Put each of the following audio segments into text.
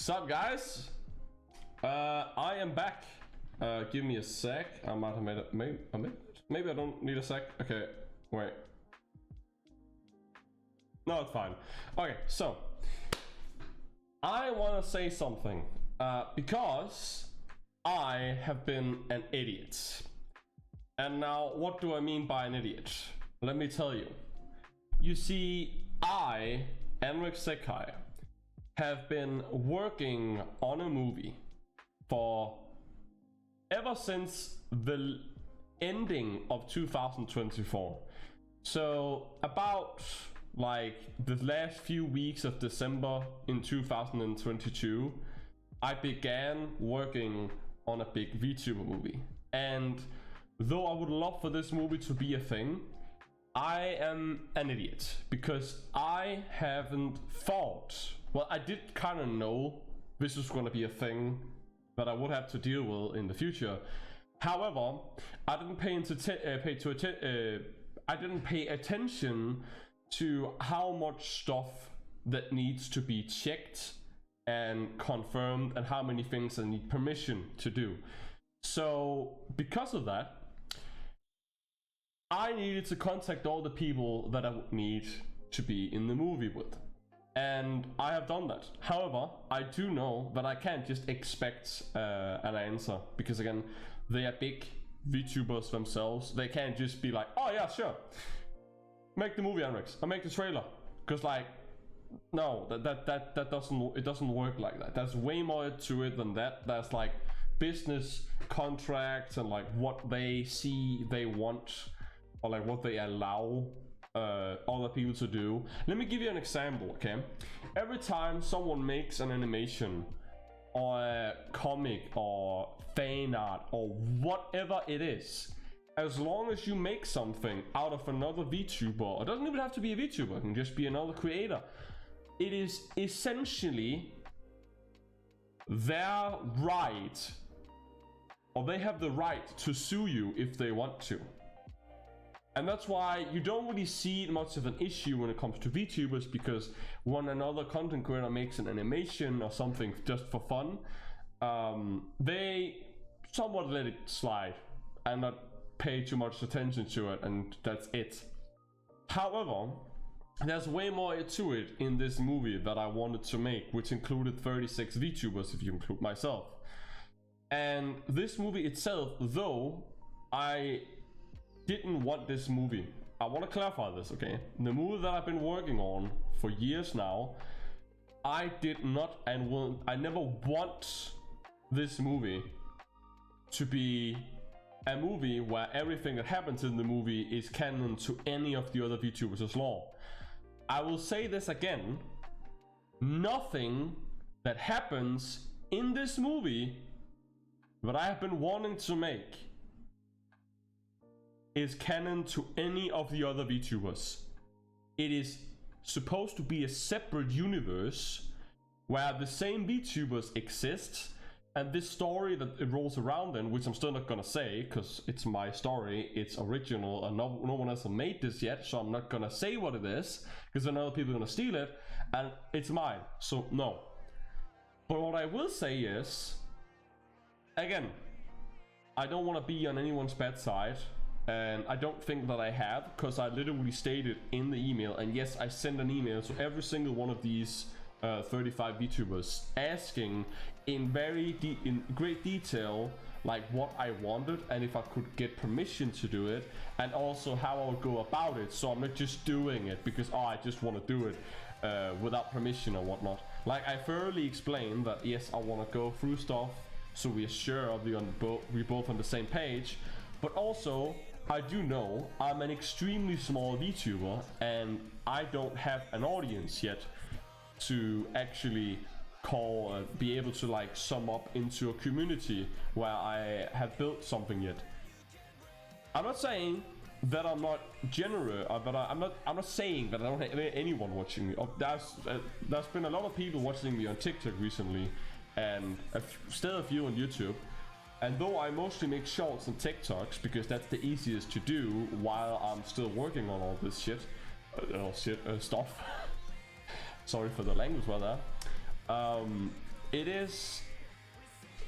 Sup guys? I am back. Give me a sec. I might have made it. Maybe I don't need a sec. Okay, wait. No, it's fine. Okay, so I want to say something because I have been an idiot. And now, what do I mean by an idiot? Let me tell you. You see, I, Anrex Zekai, have been working on a movie for ever since the ending of 2024. So about like the last few weeks of December in 2022, I began working on a big VTuber movie. And though I would love for this movie to be a thing, I am an idiot because I haven't thought. Well, I did kind of know this was going to be a thing that I would have to deal with in the future. However, I didn't pay attention to how much stuff that needs to be checked and confirmed and how many things I need permission to do. So because of that, I needed to contact all the people that I would need to be in the movie with. And I have done that. However, I do know that I can't just expect an answer, because again, they are big VTubers themselves. They can't just be like, oh yeah, sure, make the movie, Anrex, or make the trailer. Because like, no, that doesn't work like that. There's way more to it than that. There's like business contracts and like what they see they want, or like what they allow other people to do. Let me give you an example, okay? Every time someone makes an animation or a comic or fan art or whatever it is, as long as you make something out of another VTuber, or it doesn't even have to be a VTuber, it can just be another creator, it is essentially their right, or they have the right to sue you if they want to. And that's why you don't really see much of an issue when it comes to VTubers, because when another content creator makes an animation or something just for fun, they somewhat let it slide and not pay too much attention to it, and that's it. However, there's way more to it in this movie that I wanted to make, which included 36 VTubers if you include myself. And this movie itself, though I didn't want this movie, I want to clarify this, okay? The movie that I've been working on for years now, I did not and I never want this movie to be a movie where everything that happens in the movie is canon to any of the other VTubers' lore. I will say this again, nothing that happens in this movie that I have been wanting to make is canon to any of the other VTubers. It is supposed to be a separate universe where the same VTubers exist, and this story that it rolls around in, which I'm still not gonna say because it's my story, it's original, and no one else has made this yet, so I'm not gonna say what it is because then other people are gonna steal it, and it's mine, so no. But what I will say is, again, I don't want to be on anyone's bad side. And I don't think that I have, because I literally stated in the email, and yes, I sent an email to every single one of these 35 VTubers asking in great detail like what I wanted and if I could get permission to do it, and also how I would go about it, so I'm not just doing it because I just want to do it without permission or whatnot. Like, I thoroughly explained that yes, I want to go through stuff so we're sure we're both on the same page, but also I do know I'm an extremely small VTuber and I don't have an audience yet to actually be able to like sum up into a community where I have built something yet. I'm not saying that I'm not generous, but I'm not saying that I don't have anyone watching me. There's been a lot of people watching me on TikTok recently, and still a few on YouTube. And though I mostly make shorts and TikToks because that's the easiest to do while I'm still working on all this stuff. Sorry for the language, brother. it is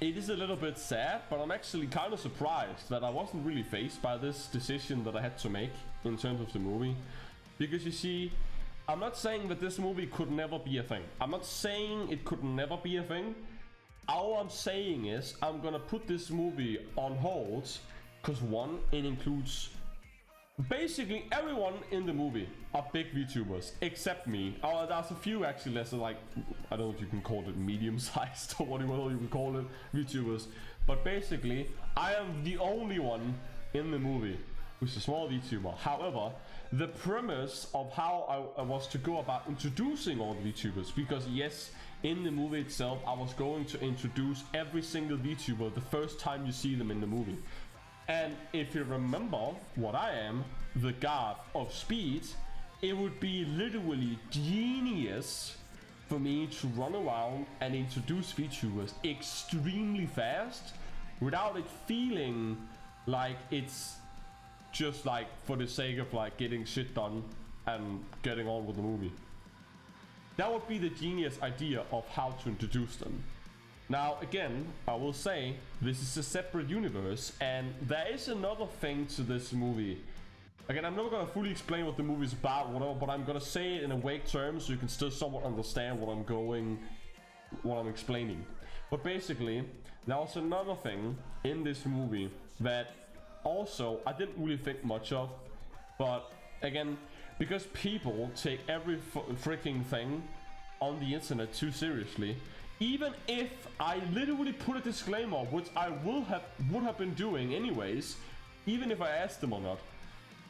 a little bit sad, but I'm actually kind of surprised that I wasn't really faced by this decision that I had to make in terms of the movie. Because you see, I'm not saying that this movie could never be a thing. I'm not saying it could never be a thing. All I'm saying is I'm gonna put this movie on hold because one, it includes basically everyone in the movie are big VTubers except me. There's a few actually less like, I don't know if you can call it medium-sized or whatever you can call it, VTubers. But basically, I am the only one in the movie who's a small VTuber. However, the premise of how I was to go about introducing all the VTubers, because yes, in the movie itself, I was going to introduce every single VTuber the first time you see them in the movie. And if you remember what I am, the god of speed, it would be literally genius for me to run around and introduce VTubers extremely fast without it feeling like it's just like for the sake of like getting shit done and getting on with the movie. That would be the genius idea of how to introduce them. Now again, I will say this is a separate universe, and there is another thing to this movie. Again, I'm not gonna fully explain what the movie is about, whatever, but I'm gonna say it in a vague terms so you can still somewhat understand what I'm explaining. But basically, there was another thing in this movie that also I didn't really think much of, but again, because people take every freaking thing on the internet too seriously, even if I literally put a disclaimer, which I would have been doing anyways, even if I asked them or not,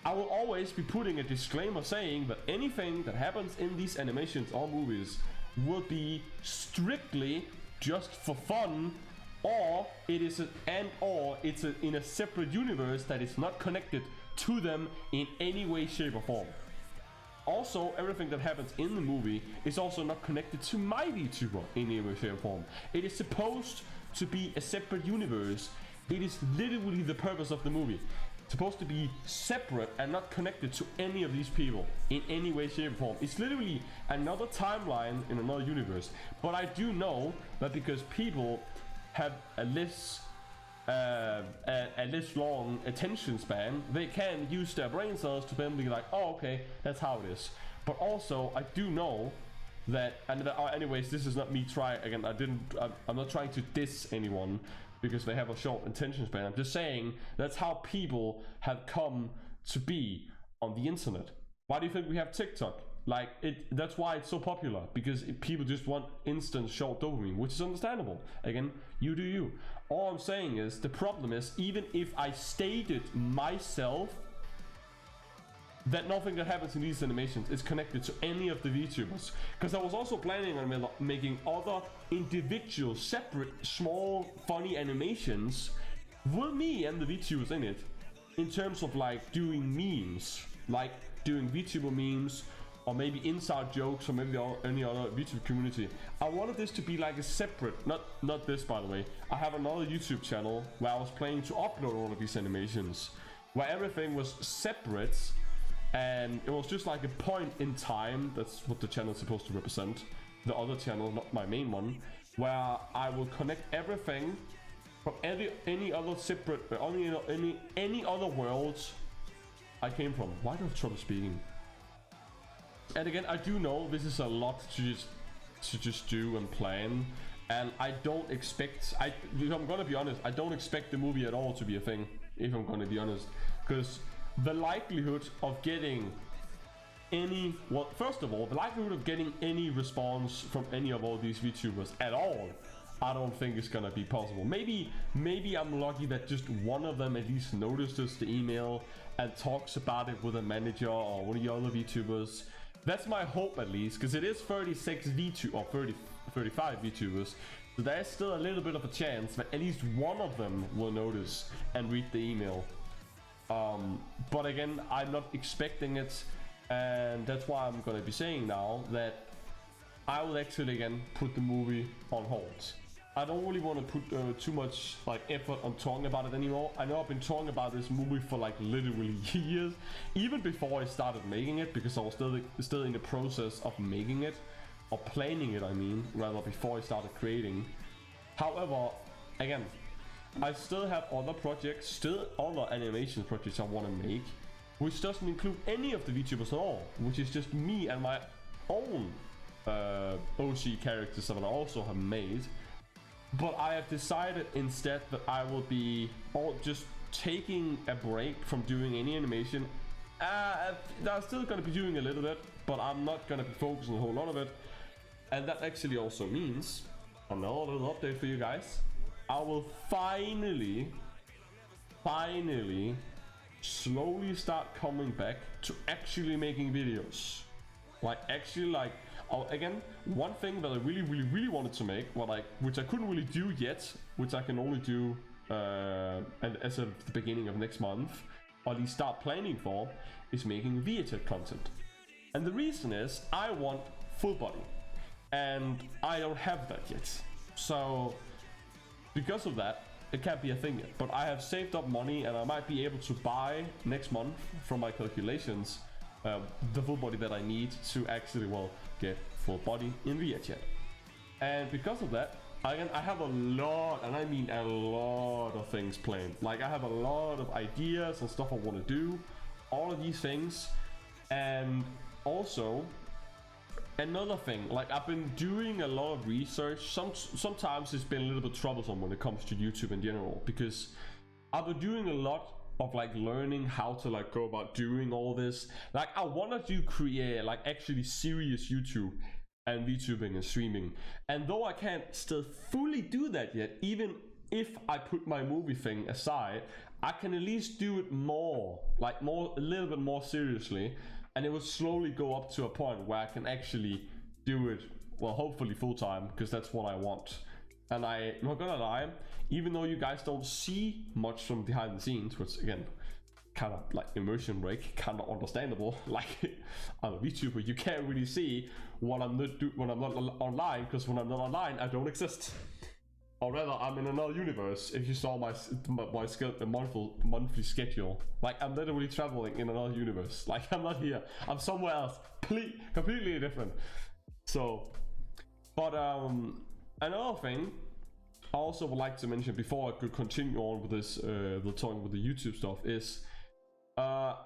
I will always be putting a disclaimer saying that anything that happens in these animations or movies will be strictly just for fun, or it's in a separate universe that is not connected to them in any way, shape, or form. Also, everything that happens in the movie is also not connected to my VTuber in any way, shape, or form. It is supposed to be a separate universe. It is literally the purpose of the movie. It's supposed to be separate and not connected to any of these people in any way, shape, or form. It's literally another timeline in another universe. But I do know that because people have a less long attention span, they can use their brain cells to then be like, oh, okay, that's how it is. But also, I do know that, and anyways, this is not me I'm not trying to diss anyone because they have a short attention span. I'm just saying that's how people have come to be on the internet. Why do you think we have TikTok? Like, that's why it's so popular, because people just want instant short dopamine, which is understandable. Again, you do you. All I'm saying is, the problem is, even if I stated myself that nothing that happens in these animations is connected to any of the VTubers, because I was also planning on making other individual, separate, small, funny animations with me and the VTubers in it, in terms of like doing memes, like doing VTuber memes, or maybe inside jokes, or maybe any other YouTube community. I wanted this to be like a separate, not this by the way. I have another YouTube channel where I was planning to upload all of these animations, where everything was separate, and it was just like a point in time. That's what the channel is supposed to represent. The other channel, not my main one, where I will connect everything from any other separate, any other worlds I came from. Why do I have trouble speaking? And again, I do know this is a lot to just do and plan, and I don't expect, if I'm gonna be honest, I don't expect the movie at all to be a thing, if I'm gonna be honest, because the likelihood of getting first of all, the likelihood of getting any response from any of all these VTubers at all, I don't think is gonna be possible. Maybe I'm lucky that just one of them at least notices the email and talks about it with a manager or one of the other VTubers. That's my hope, at least, because it is 36 VTubers or 35 VTubers, so there's still a little bit of a chance that at least one of them will notice and read the email. But again, I'm not expecting it, and that's why I'm gonna be saying now that I will actually again put the movie on hold. I don't really want to put too much like effort on talking about it anymore. I know I've been talking about this movie for like literally years, even before I started making it, because I was still in the process of making it. or planning it, I mean, rather before I started creating. However, again, I still have other projects, still other animation projects I want to make, which doesn't include any of the VTubers at all, which is just me and my own OC characters that I also have made. But I have decided instead that I will be just taking a break from doing any animation. I'm still going to be doing a little bit, but I'm not going to be focusing a whole lot of it. And that actually also means, another little update for you guys, I will finally slowly start coming back to actually making videos. Again, one thing that I really wanted to make, which I couldn't really do yet, which I can only do as of the beginning of next month, or at least start planning for, is making VTuber content. And the reason is I want full body, and I don't have that yet. So because of that, it can't be a thing yet. But I have saved up money, and I might be able to buy next month, from my calculations, the full body that I need to actually, well, get full body in VTuber. And because of that, again, I have a lot, and I mean a lot of things planned. Like, I have a lot of ideas and stuff I want to do, all of these things. And also, another thing, like, I've been doing a lot of research. Sometimes it's been a little bit troublesome when it comes to YouTube in general, because I've been doing a lot of like learning how to like go about doing all this. Like, I wanted to create like actually serious YouTube and VTubing and streaming, and though I can't still fully do that yet, even if I put my movie thing aside, I can at least do it a little bit more seriously, and it will slowly go up to a point where I can actually do it, well, hopefully full time, because that's what I want. And I'm not gonna lie, even though you guys don't see much from behind the scenes, which again, kind of like immersion break, kind of understandable. Like, I'm a VTuber, you can't really see what I'm not when I'm not online, because when I'm not online, I don't exist. Or rather, I'm in another universe. If you saw my monthly schedule, like, I'm literally traveling in another universe. Like, I'm not here. I'm somewhere else, completely different. So, but another thing I also would like to mention before I could continue on with this, the talking with the YouTube stuff, is I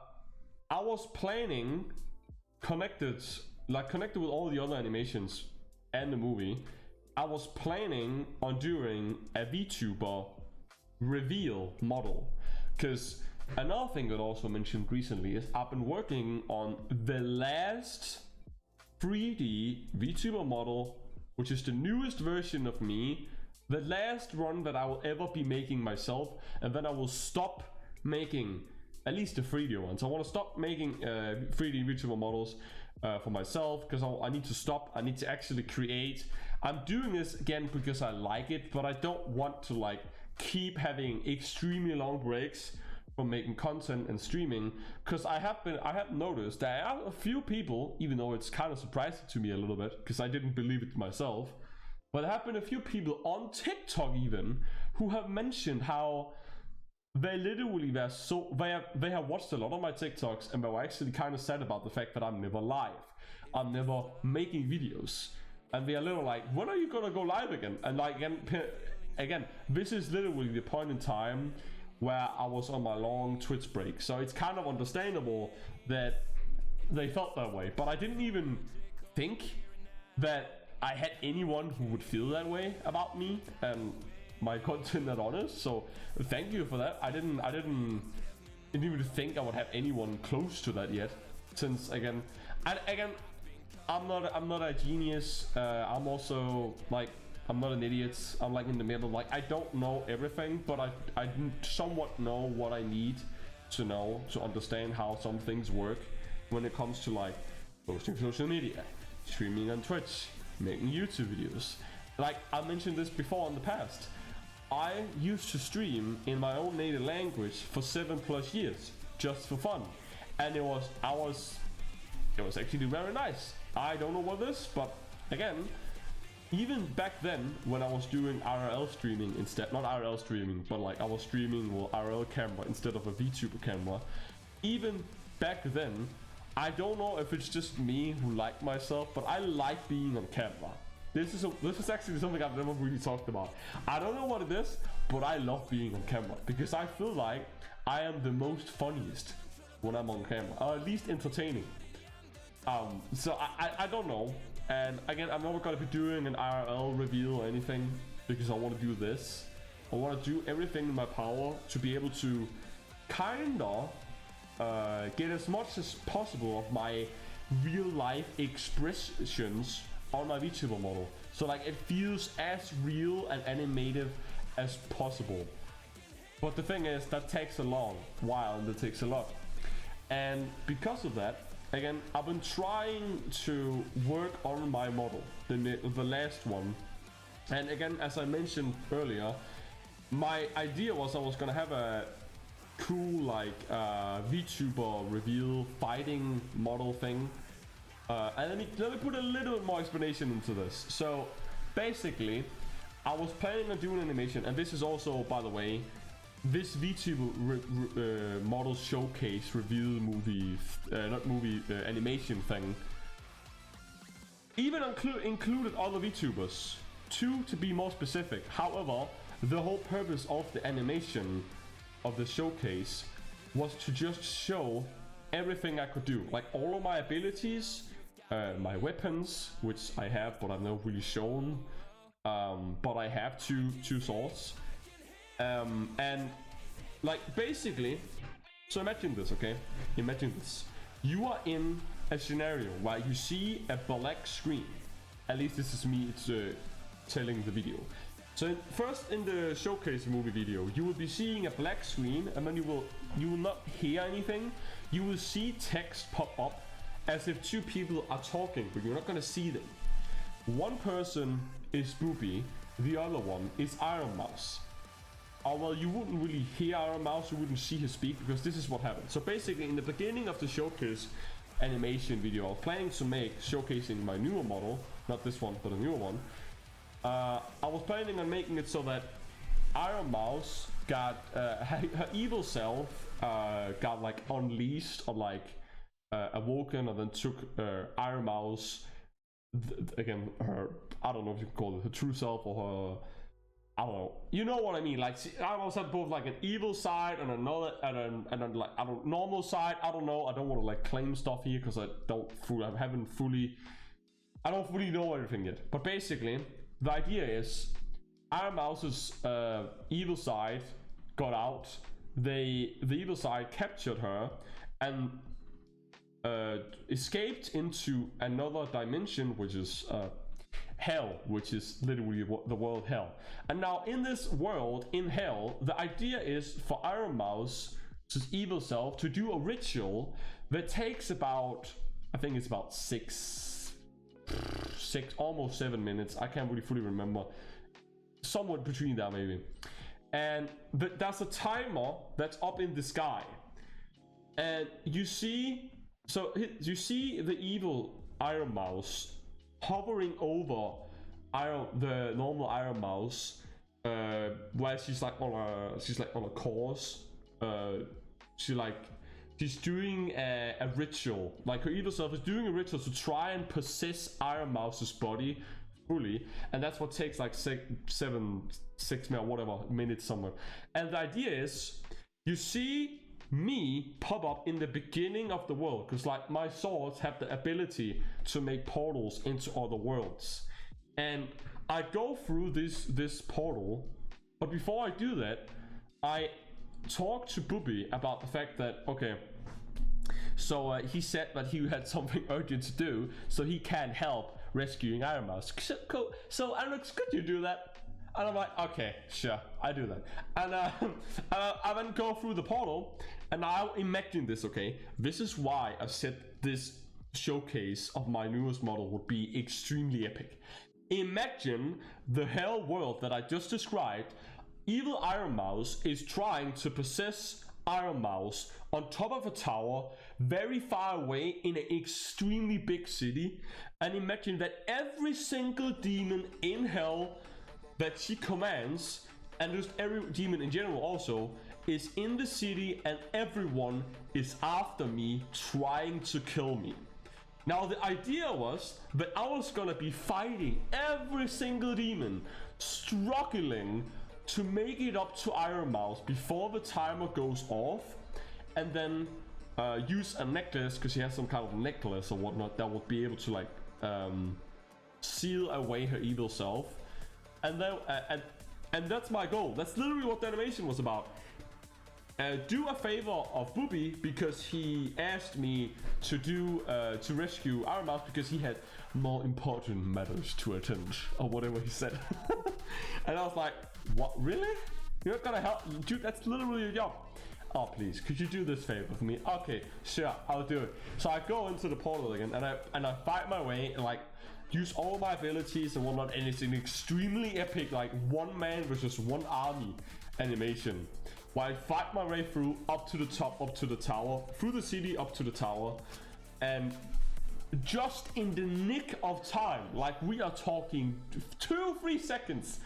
was planning, connected with all the other animations and the movie. I was planning on doing a VTuber reveal model, because another thing that I also mentioned recently is I've been working on the last 3D VTuber model, which is the newest version of me, the last one that I will ever be making myself, and then I will stop making at least the 3D ones. I want to stop making 3D VTuber models for myself, because I need to stop. I need to actually create. I'm doing this again because I like it, but I don't want to like keep having extremely long breaks from making content and streaming, because I have noticed there are a few people, even though it's kind of surprising to me a little bit because I didn't believe it myself, but there have been a few people on TikTok even who have mentioned how they literally they have watched a lot of my TikToks, and they were actually kind of sad about the fact that I'm never live, I'm never making videos, and they are literally like, when are you gonna go live again? And like, again, this is literally the point in time where I was on my long Twitch break, so it's kind of understandable that they felt that way. But I didn't even think that I had anyone who would feel that way about me and my content at Honest. So thank you for that. I didn't even think I would have anyone close to that yet. Since again, I'm not a genius. I'm also like, I'm not an idiot. I'm like in the middle. Like, I don't know everything, but I somewhat know what I need to know to understand how some things work when it comes to like posting social media, streaming on Twitch, making YouTube videos. Like, I mentioned this before in the past. I used to stream in my own native language for 7+ years just for fun, and it was actually very nice. I don't know what this, but again, even back then when I was doing IRL streaming instead, not IRL streaming, but like I was streaming with IRL camera instead of a VTuber camera, even back then I don't know if it's just me who like myself, but I like being on camera. This is actually something I've never really talked about. I don't know what it is, but I love being on camera because I feel like I am the most funniest when I'm on camera, or at least entertaining. So I don't know. And again, I'm not gonna be doing an IRL reveal or anything because I want to do this. I want to do everything in my power to be able to kinda get as much as possible of my real life expressions on my VTuber model. So like it feels as real and animated as possible. But the thing is, that takes a long while and it takes a lot. And because of that, again, I've been trying to work on my model, the last one. And again, as I mentioned earlier, my idea was I was gonna have a cool like VTuber reveal fighting model thing. And let me put a little bit more explanation into this. So basically, I was planning on doing animation, and this is also, by the way, this VTuber model showcase reveal movie, animation thing, even included other VTubers, 2 to be more specific. However, the whole purpose of the animation of the showcase was to just show everything I could do, like all of my abilities, my weapons, which I have but I've not really shown, but I have two swords, and like basically, so imagine this, okay? Imagine this. You are in a scenario where you see a black screen. At least this is me telling the video. So first in the showcase movie video, you will be seeing a black screen, and then you will not hear anything. You will see text pop up as if 2 people are talking, but you're not gonna see them. One person is Booby, the other one is Iron Mouse. Well, you wouldn't really hear Iron Mouse, you wouldn't see his speak, because this is what happened. So basically, in the beginning of the showcase animation video I was planning to make, showcasing my newer model, not this one, but a newer one, I was planning on making it so that Iron Mouse got her evil self got like unleashed or like awoken, and then took Iron Mouse, again, her, I don't know if you can call it her true self or her, I don't know, you know what I mean, like Iron Mouse had both like an evil side and another and then like I don't normal side. I don't know, I don't want to like claim stuff here because I don't fully know everything yet. But basically the idea is Iron Mouse's evil side got out. The evil side captured her and escaped into another dimension, which is hell, which is literally the world hell. And now in this world, in hell, the idea is for Iron Mouse's evil self to do a ritual that takes about, I think it's about six, almost 7 minutes. I can't really fully remember. Somewhat between that maybe. And there's a timer that's up in the sky. And you see, so you see the evil Iron Mouse hovering over the normal Iron Mouse, where she's like on a course. She's doing a ritual, like her evil self is doing a ritual to try and possess Iron Mouse's body fully, and that's what takes like 6 minutes somewhere. And the idea is, you see me pop up in the beginning of the world, because like my swords have the ability to make portals into other worlds, and I go through this portal. But before I do that, I talk to Booby about the fact that, okay, so he said that he had something urgent to do, so he can't help rescuing Iron Mouse. Cool. So Anrex, could you do that? And I'm like, okay, sure, I do that. And I then go through the portal, and now imagine this, okay? This is why I said this showcase of my newest model would be extremely epic. Imagine the hell world that I just described. Evil Iron Mouse is trying to possess Iron Mouse on top of a tower, very far away in an extremely big city. And imagine that every single demon in hell that she commands and just every demon in general also, is in the city and everyone is after me, trying to kill me. Now the idea was that I was gonna be fighting every single demon, struggling to make it up to Iron Mouse before the timer goes off, and then use a necklace, because she has some kind of necklace or whatnot that would be able to like seal away her evil self. And then and that's my goal. That's literally what the animation was about. Do a favor of Booby, because he asked me to do to rescue Iron Mouse because he had more important matters to attend, or whatever he said. And I was like, what, really? You're not gonna help? Dude, that's literally your job. Oh, please, could you do this favor for me? Okay, sure, I'll do it. So I go into the portal again, and I fight my way, and like use all my abilities and whatnot, and it's an extremely epic, like, one man versus one army animation. While I fight my way through, up to the top, up to the tower, through the city, up to the tower, and just in the nick of time, like we are talking 2-3 seconds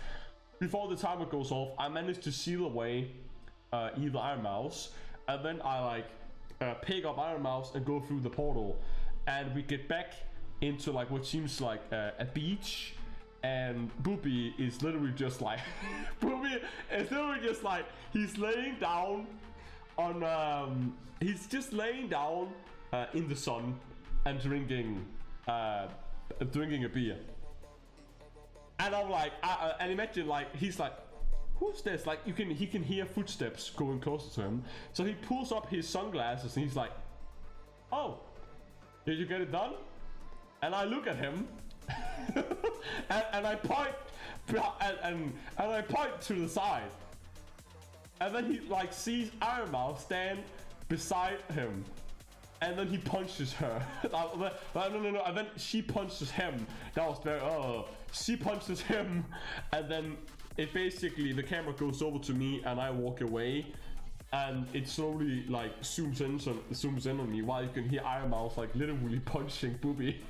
before the timer goes off, I managed to seal away either Iron Mouse, and then I like pick up Iron Mouse and go through the portal, and we get back into like what seems like a beach. And Booby is literally just like Booby is literally just like he's laying down on he's just laying down in the sun and drinking a beer. And I'm like and imagine like he's like, who's this? Like he can hear footsteps going closer to him. So he pulls up his sunglasses and he's like, oh, did you get it done? And I look at him. and I point and I point to the side, and then he like sees Iron Mouse stand beside him, and then he punches her. No, and then she punches him. That was very she punches him, and then it basically the camera goes over to me and I walk away, and it slowly like zooms in on me while you can hear Iron Mouse like literally punching Booby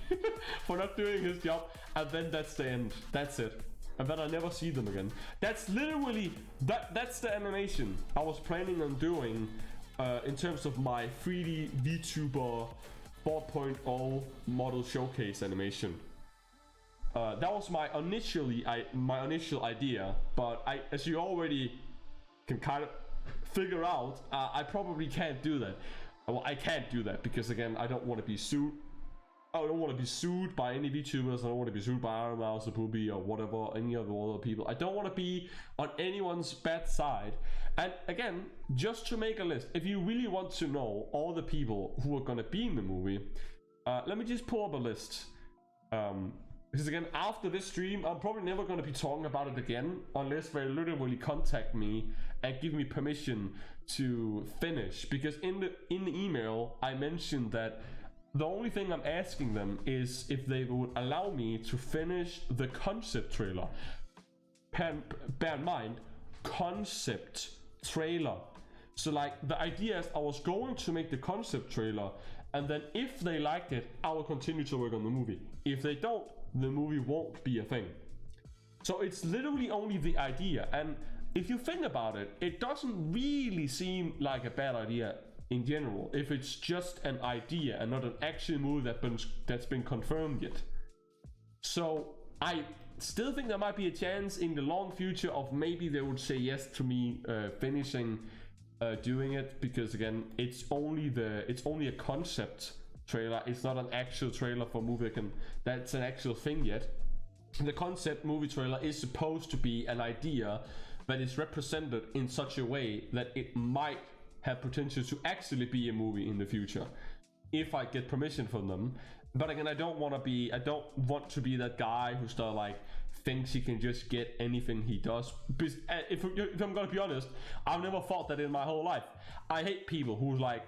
for not doing his job. And then that's the end. That's it. And then I never see them again. That's literally that's the animation I was planning on doing in terms of my 3D VTuber 4.0 model showcase animation. That was my initial idea, but as you already can kind of figure out, I probably can't do that. Well, I can't do that because again, I don't want to be sued. I don't want to be sued by any VTubers. I don't want to be sued by Iron Mouse or Booby or whatever, any other people. I don't want to be on anyone's bad side. And again, just to make a list, if you really want to know all the people who are going to be in the movie, let me just pull up a list. Because again, after this stream, I'm probably never going to be talking about it again unless they literally contact me and give me permission to finish. Because in the email, I mentioned that the only thing I'm asking them is if they would allow me to finish the concept trailer. Bear in mind, concept trailer. So like the idea is I was going to make the concept trailer, and then if they liked it, I will continue to work on the movie. If they don't, the movie won't be a thing. So it's literally only the idea, and if you think about it, it doesn't really seem like a bad idea in general, if it's just an idea and not an actual movie that's been confirmed yet. So I still think there might be a chance in the long future of maybe they would say yes to me finishing doing it, because again, it's only a concept trailer. It's not an actual trailer for a movie that's an actual thing yet. The concept movie trailer is supposed to be an idea that is represented in such a way that it might have potential to actually be a movie in the future if I get permission from them. But again, I don't want to be that guy who still like thinks he can just get anything he does. If I'm gonna be honest, I've never thought that in my whole life. I hate people who like,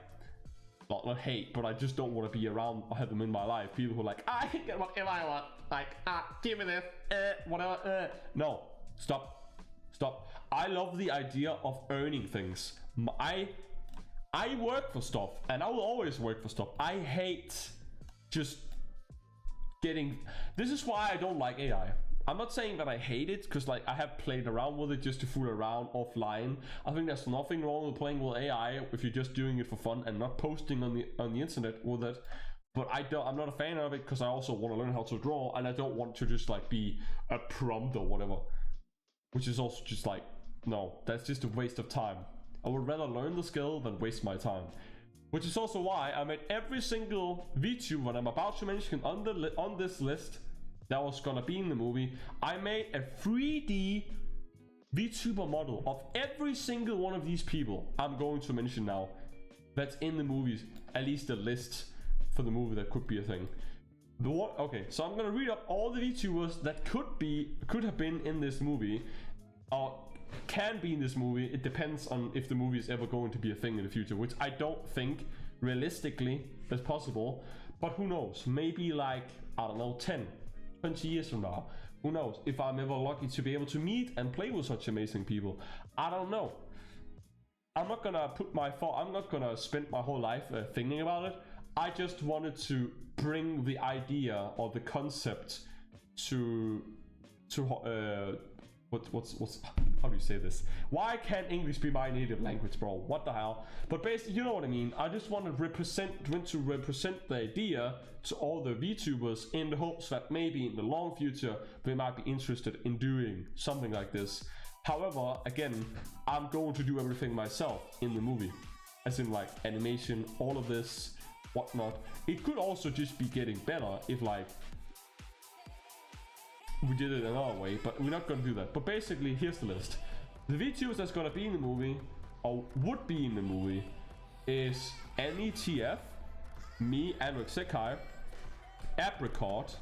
not hate, but I just don't want to be around or have them in my life. People who are like, I can get whatever I want, like, give me this, whatever. No, stop. I love the idea of earning things. I work for stuff, and I will always work for stuff. I hate just getting. This is why I don't like AI. I'm not saying that I hate it, because like I have played around with it just to fool around offline. I think there's nothing wrong with playing with AI if you're just doing it for fun and not posting on the internet with it. But I'm not a fan of it, because I also want to learn how to draw, and I don't want to just like be a prompt or whatever, which is also just like, no, that's just a waste of time. I would rather learn the skill than waste my time. Which is also why I made every single VTuber I'm about to mention on this list that was gonna be in the movie. I made a 3D VTuber model of every single one of these people I'm going to mention now that's in the movies, at least the list for the movie that could be a thing. Okay, so I'm gonna read up all the VTubers that could have been in this movie, or can be in this movie. It depends on if the movie is ever going to be a thing in the future, which I don't think realistically is possible, but who knows, maybe like, I don't know, 10, 20 years from now, who knows, if I'm ever lucky to be able to meet and play with such amazing people. I don't know. I'm not gonna spend my whole life thinking about it. I just wanted to bring the idea or the concept to what's how do you say this? Why can't English be my native language, bro? What the hell? But basically, you know what I mean. I just want to represent the idea to all the VTubers in the hopes that maybe in the long future they might be interested in doing something like this. However, again, I'm going to do everything myself in the movie, as in like animation, all of this, whatnot. It could also just be getting better if like we did it another way, but we're not gonna do that. But basically, here's the list. The VTubers that's gonna be in the movie, or would be in the movie, is NETF, me, Anrex Zekai, Apricot,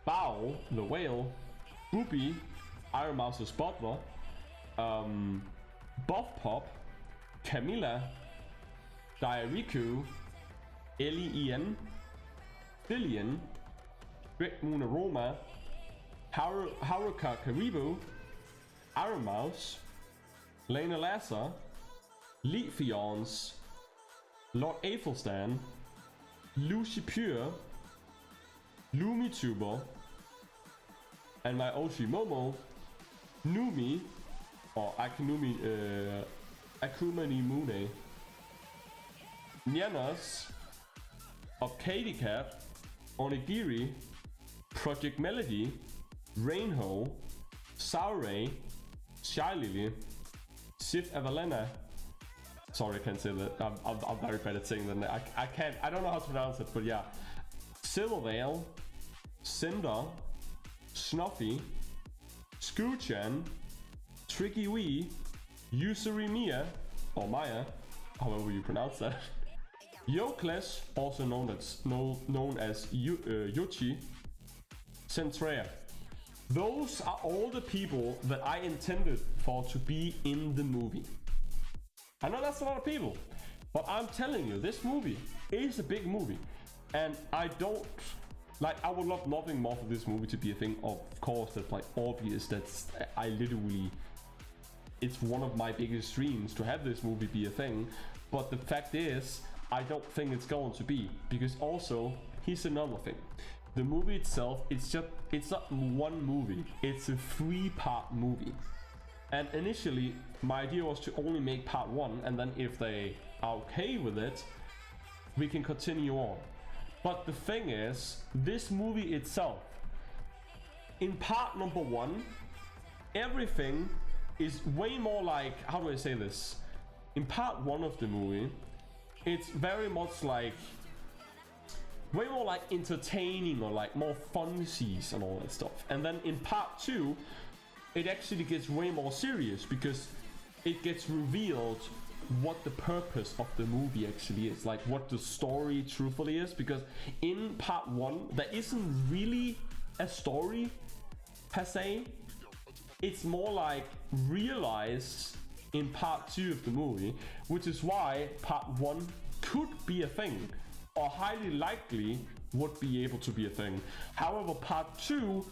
Bao, the Whale, Boopy, Iron Mouse's Butler, Buff Pop, Camilla, Diariku, Ellie-Ian, Billion, Great Moon Aroma, Haruka Karibu, Iron Mouse, Lena Lasser, Leafeons, Lord Aethelstan, Lucy Pure, LumiTuber, and my Oshi Momo, Numi, or Akumani Mune, Nyanas, Arcady Cat, Onigiri, Project Melody, Rainho, Sauray, Shy Lily, Sif Evelena. Sorry, I can't say that. I'm very bad at saying that. I don't know how to pronounce it, but yeah. Silvervale, Cinder, Snuffy, Scooch-Chan, Tricky Wee, Yusuri Mia, or Maya, however you pronounce that. Yokles, also known as Yuchi, Centrea. Those are all the people that I intended for to be in the movie. I know that's a lot of people, but I'm telling you, this movie is a big movie, and I would love nothing more for this movie to be a thing. Of course, that's like obvious. It's one of my biggest dreams to have this movie be a thing, but the fact is, I don't think it's going to be, because also, here's another thing. The movie itself, it's not one movie, it's a 3-part movie. And initially, my idea was to only make part 1, and then if they are okay with it, we can continue on. But the thing is, this movie itself, in part number 1, everything is way more like, how do I say this? In part 1 of the movie, it's very much like, way more like entertaining or like more funsies and all that stuff. And then in part 2, it actually gets way more serious, because it gets revealed what the purpose of the movie actually is, like what the story truthfully is. Because in part 1, there isn't really a story per se. It's more like realized in part 2 of the movie, which is why part 1 could be a thing, or highly likely would be able to be a thing. However, part 2,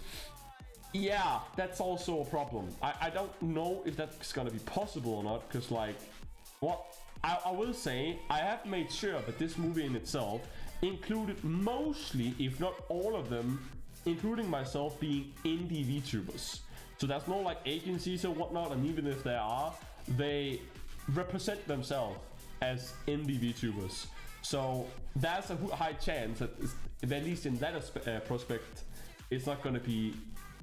yeah, that's also a problem. I don't know if that's gonna be possible or not, because like, what I will say, I have made sure that this movie in itself included mostly, if not all of them, including myself, being indie VTubers. So there's no like agencies or whatnot, and even if there are, they represent themselves as indie VTubers. So there's a high chance that, at least in that prospect, it's not going to be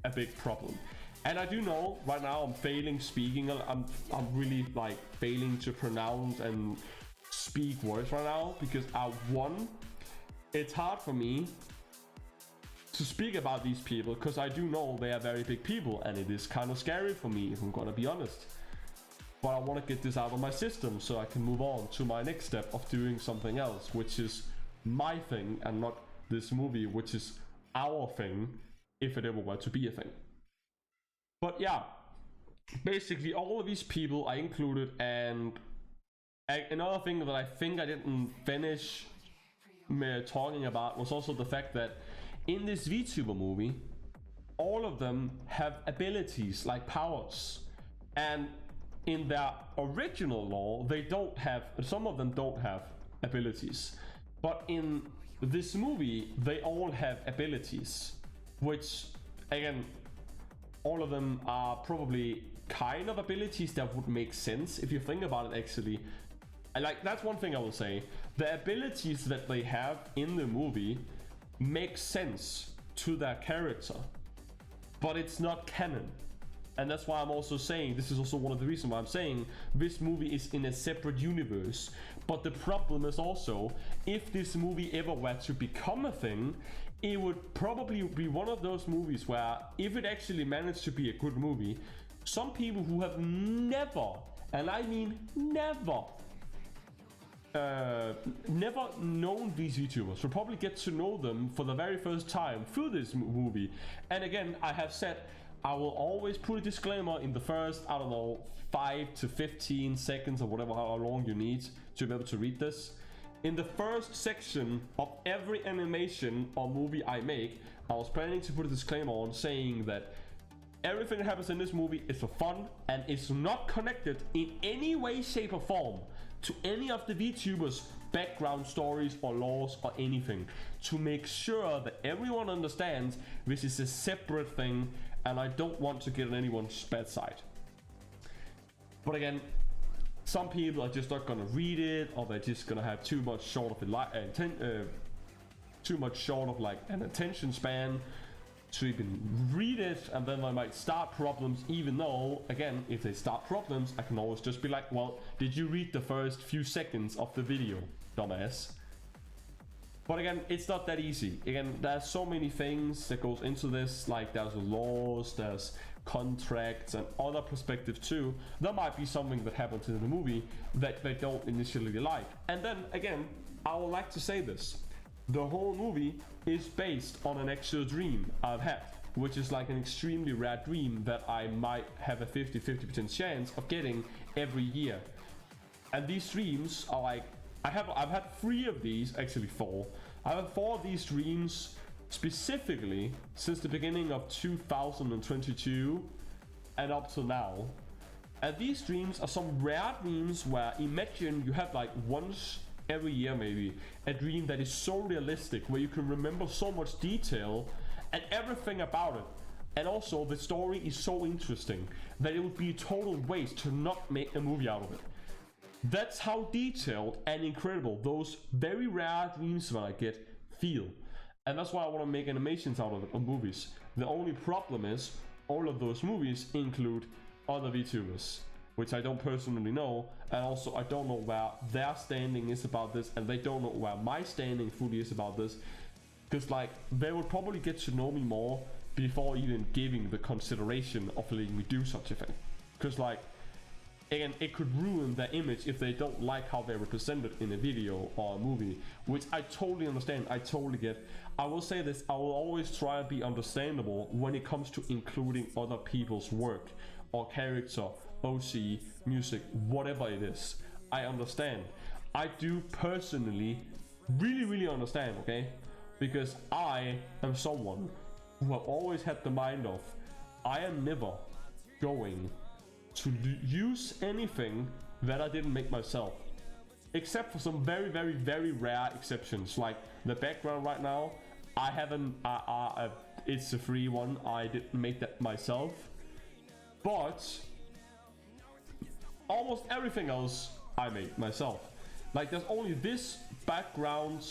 a big problem. And I do know right now I'm failing speaking. I'm really like failing to pronounce and speak words right now because it's hard for me to speak about these people because I do know they are very big people, and it is kind of scary for me, if I'm gonna be honest. But I want to get this out of my system so I can move on to my next step of doing something else, which is my thing and not this movie, which is our thing, if it ever were to be a thing. But yeah, basically all of these people I included, and another thing that I think I didn't finish talking about was also the fact that in this VTuber movie, all of them have abilities like powers, and in their original lore, they don't have, some of them don't have abilities. But in this movie, they all have abilities, which, again, all of them are probably kind of abilities that would make sense if you think about it, actually. And like, that's one thing I will say. The abilities that they have in the movie make sense to their character, but it's not canon. And that's why I'm also saying, this is also one of the reasons why I'm saying this movie is in a separate universe. But the problem is also, if this movie ever were to become a thing, it would probably be one of those movies where, if it actually managed to be a good movie, some people who have never, and I mean never known these YouTubers will probably get to know them for the very first time through this movie. And again, I have said, I will always put a disclaimer in the first, I don't know, 5 to 15 seconds or whatever, how long you need to be able to read this. In the first section of every animation or movie I make, I was planning to put a disclaimer on saying that everything that happens in this movie is for fun and is not connected in any way, shape or form to any of the VTubers' background stories or laws or anything, to make sure that everyone understands this is a separate thing and I don't want to get on anyone's bad side. But again, some people are just not gonna read it, or they're just gonna have too much short of like an attention span to even read it, and then they might start problems. Even though, again, if they start problems, I can always just be like, well, did you read the first few seconds of the video, dumbass? But again, it's not that easy. Again, there's so many things that goes into this, like there's laws, there's contracts and other perspectives too. There might be something that happens in the movie that they don't initially like. And then again, I would like to say this. The whole movie is based on an actual dream I've had, which is like an extremely rare dream that I might have a 50% chance of getting every year. And these dreams are like, I've had 3 of these, actually 4. I have 4 of these dreams specifically since the beginning of 2022 and up to now. And these dreams are some rare dreams where, imagine you have like once every year maybe a dream that is so realistic, where you can remember so much detail and everything about it, and also the story is so interesting that it would be a total waste to not make a movie out of it. That's how detailed and incredible those very rare dreams that I get feel. And that's why I want to make animations out of it, on movies. The only problem is, all of those movies include other VTubers, which I don't personally know, and also I don't know where their standing is about this, and they don't know where my standing fully is about this, because like, they would probably get to know me more before even giving the consideration of letting me do such a thing. Because like, again, it could ruin their image if they don't like how they're represented in a video or a movie, which I totally understand, I totally get. I will say this, I will always try and be understandable when it comes to including other people's work or character, OC, music, whatever it is. I understand. I do personally really understand, okay? Because I am someone who have always had the mind of, I am never going to use anything that I didn't make myself, except for some very rare exceptions. Like the background right now, I haven't, it's a free one, I didn't make that myself. But almost everything else I made myself. Like there's only this background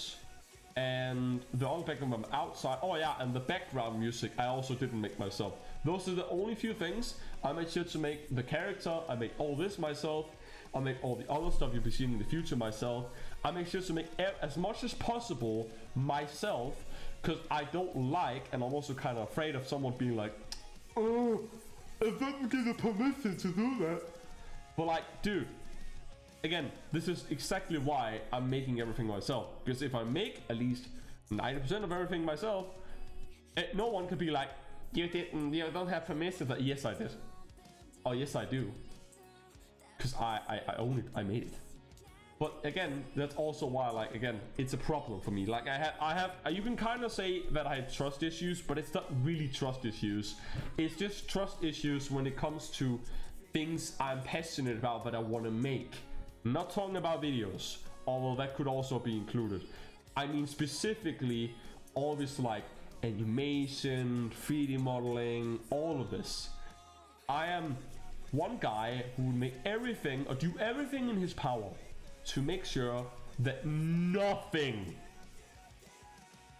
and the other background outside. Oh yeah, and the background music I also didn't make myself. Those are the only few things. I made sure to make the character, I made all this myself. I make all the other stuff you'll be seeing in the future myself. I make sure to make as much as possible myself, because I don't like, and I'm also kind of afraid of someone being like, oh, I didn't get the permission to do that. But like, dude, again, this is exactly why I'm making everything myself. Because if I make at least 90% of everything myself, no one could be like, you don't have permission. But yes, I did. Oh, yes, I do. Because I own it, I made it. But again, that's also why, like, again, it's a problem for me. Like I have, you can kind of say that I have trust issues, but it's not really trust issues. It's just trust issues when it comes to things I'm passionate about that I want to make. I'm not talking about videos, although that could also be included. I mean specifically all this like animation, 3D modeling, all of this. I am one guy who would make everything or do everything in his power to make sure that nothing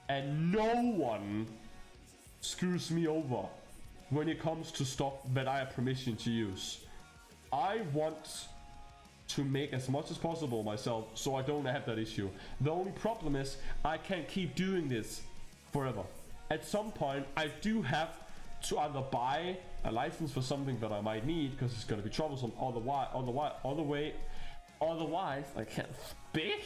and no one screws me over when it comes to stuff that I have permission to use. I want to make as much as possible myself so I don't have that issue. The only problem is I can't keep doing this forever. At some point I do have to either buy a license for something that I might need because it's going to be troublesome, otherwise I can't speak.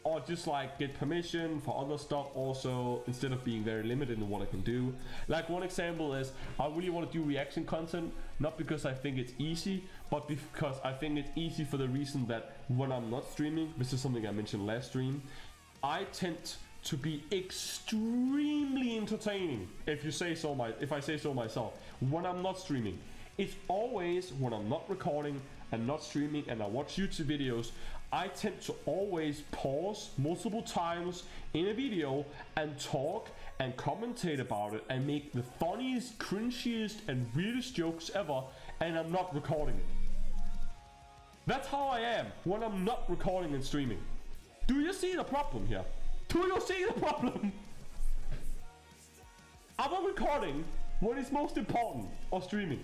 Or just like get permission for other stuff also, instead of being very limited in what I can do. Like one example is I really want to do reaction content, not because I think it's easy, but because I think it's easy for the reason that when I'm not streaming, this is something I mentioned last stream, I tend to be extremely entertaining, if I say so myself, when I'm not streaming. It's always when I'm not recording and not streaming and I watch YouTube videos, I tend to always pause multiple times in a video and talk and commentate about it and make the funniest, cringiest and weirdest jokes ever, and I'm not recording it. That's how I am when I'm not recording and streaming. Do you see the problem here? Do you see the problem? I'm not recording when it's most important, or streaming.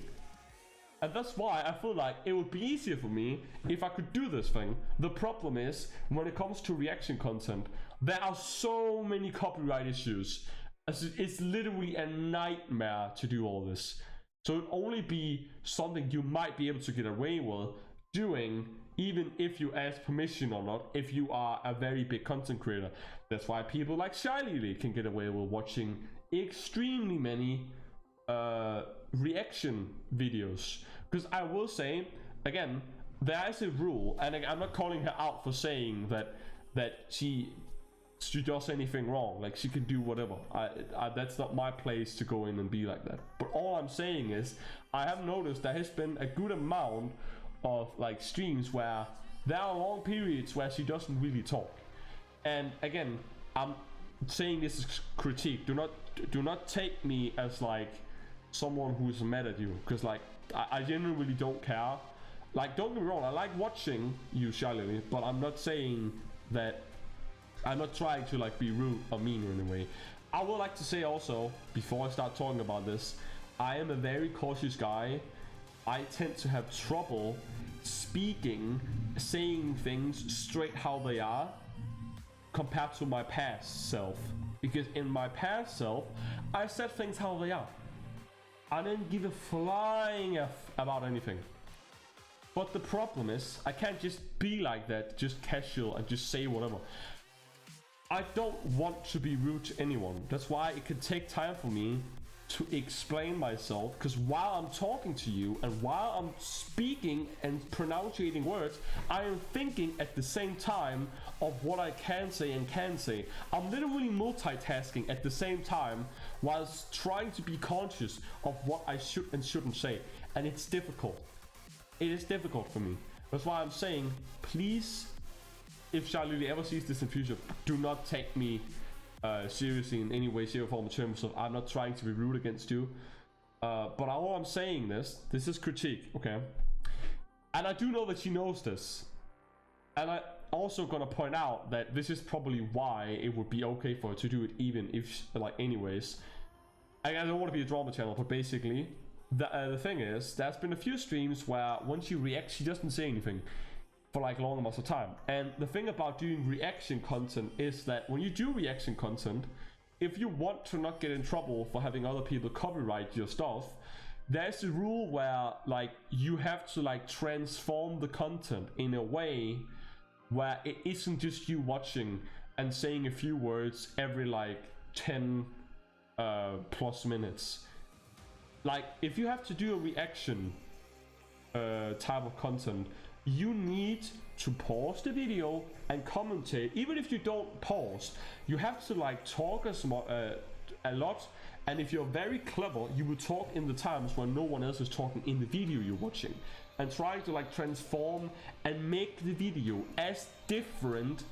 And that's why I feel like it would be easier for me if I could do this thing. The problem is, when it comes to reaction content, there are so many copyright issues. It's literally a nightmare to do all this. So it'd only be something you might be able to get away with doing, even if you ask permission or not, if you are a very big content creator. That's why people like Shiley can get away with watching extremely many reaction videos. Because I will say, again, there is a rule, and I'm not calling her out for saying that she does anything wrong. Like, she can do whatever. That's not my place to go in and be like that. But all I'm saying is, I have noticed there has been a good amount of like streams where there are long periods where she doesn't really talk. And again, I'm saying this is critique. Do not take me as like someone who's mad at you, because like I genuinely don't care. Like, don't get me wrong, I like watching you, Charlie, but I'm not saying that, I'm not trying to like be rude or mean in any way. I would like to say also, before I start talking about this, I am a very cautious guy. I tend to have trouble speaking, saying things straight how they are, compared to my past self. Because in my past self, I said things how they are. I didn't give a flying F about anything. But the problem is, I can't just be like that, just casual and just say whatever. I don't want to be rude to anyone. That's why it can take time for me to explain myself, because while I'm talking to you and while I'm speaking and pronouncing words, I am thinking at the same time of what I can say and can say. I'm literally multitasking at the same time whilst trying to be conscious of what I should and shouldn't say, and it's difficult. It is difficult for me. That's why I'm saying, please, if Charlie ever sees this in future, do not take me seriously in any way, shape, or form in terms of I'm not trying to be rude against you. But all I'm saying this is critique, okay? And I do know that she knows this. And I also gonna point out that this is probably why it would be okay for her to do it, even if, like, anyways. I don't want to be a drama channel, but basically, the thing is, there's been a few streams where when she reacts, she doesn't say anything for like long amounts of time. And the thing about doing reaction content is that when you do reaction content, if you want to not get in trouble for having other people copyright your stuff, there's a rule where like you have to like transform the content in a way where it isn't just you watching and saying a few words every like 10 plus minutes. Like if you have to do a reaction type of content, you need to pause the video and commentate. Even if you don't pause, you have to like talk a lot, and if you're very clever, you will talk in the times when no one else is talking in the video you're watching, and try to like transform and make the video as different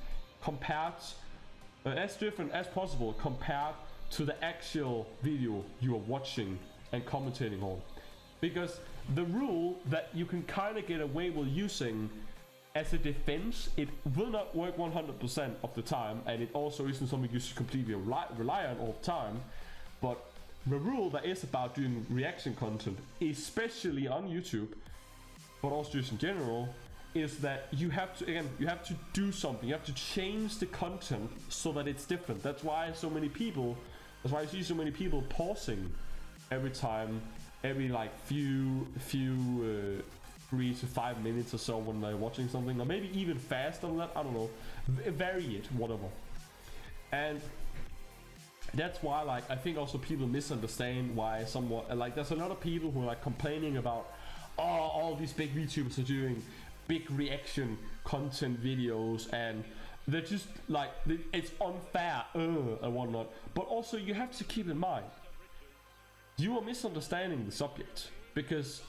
as possible compared to the actual video you are watching and commentating on. Because the rule that you can kind of get away with using as a defense, it will not work 100% of the time, and it also isn't something you should completely rely on all the time. But the rule that is about doing reaction content, especially on YouTube, but also just in general, is that you have to do something. You have to change the content so that it's different. That's why I see so many people pausing every time, every like few 3 to 5 minutes or so when they're watching something, or maybe even faster than that, I don't know, vary it, whatever. And that's why like I think also people misunderstand why somewhat like there's a lot of people who are like complaining about, oh, all these big VTubers are doing big reaction content videos and they're just like, it's unfair and whatnot. But also you have to keep in mind, you are misunderstanding the subject, because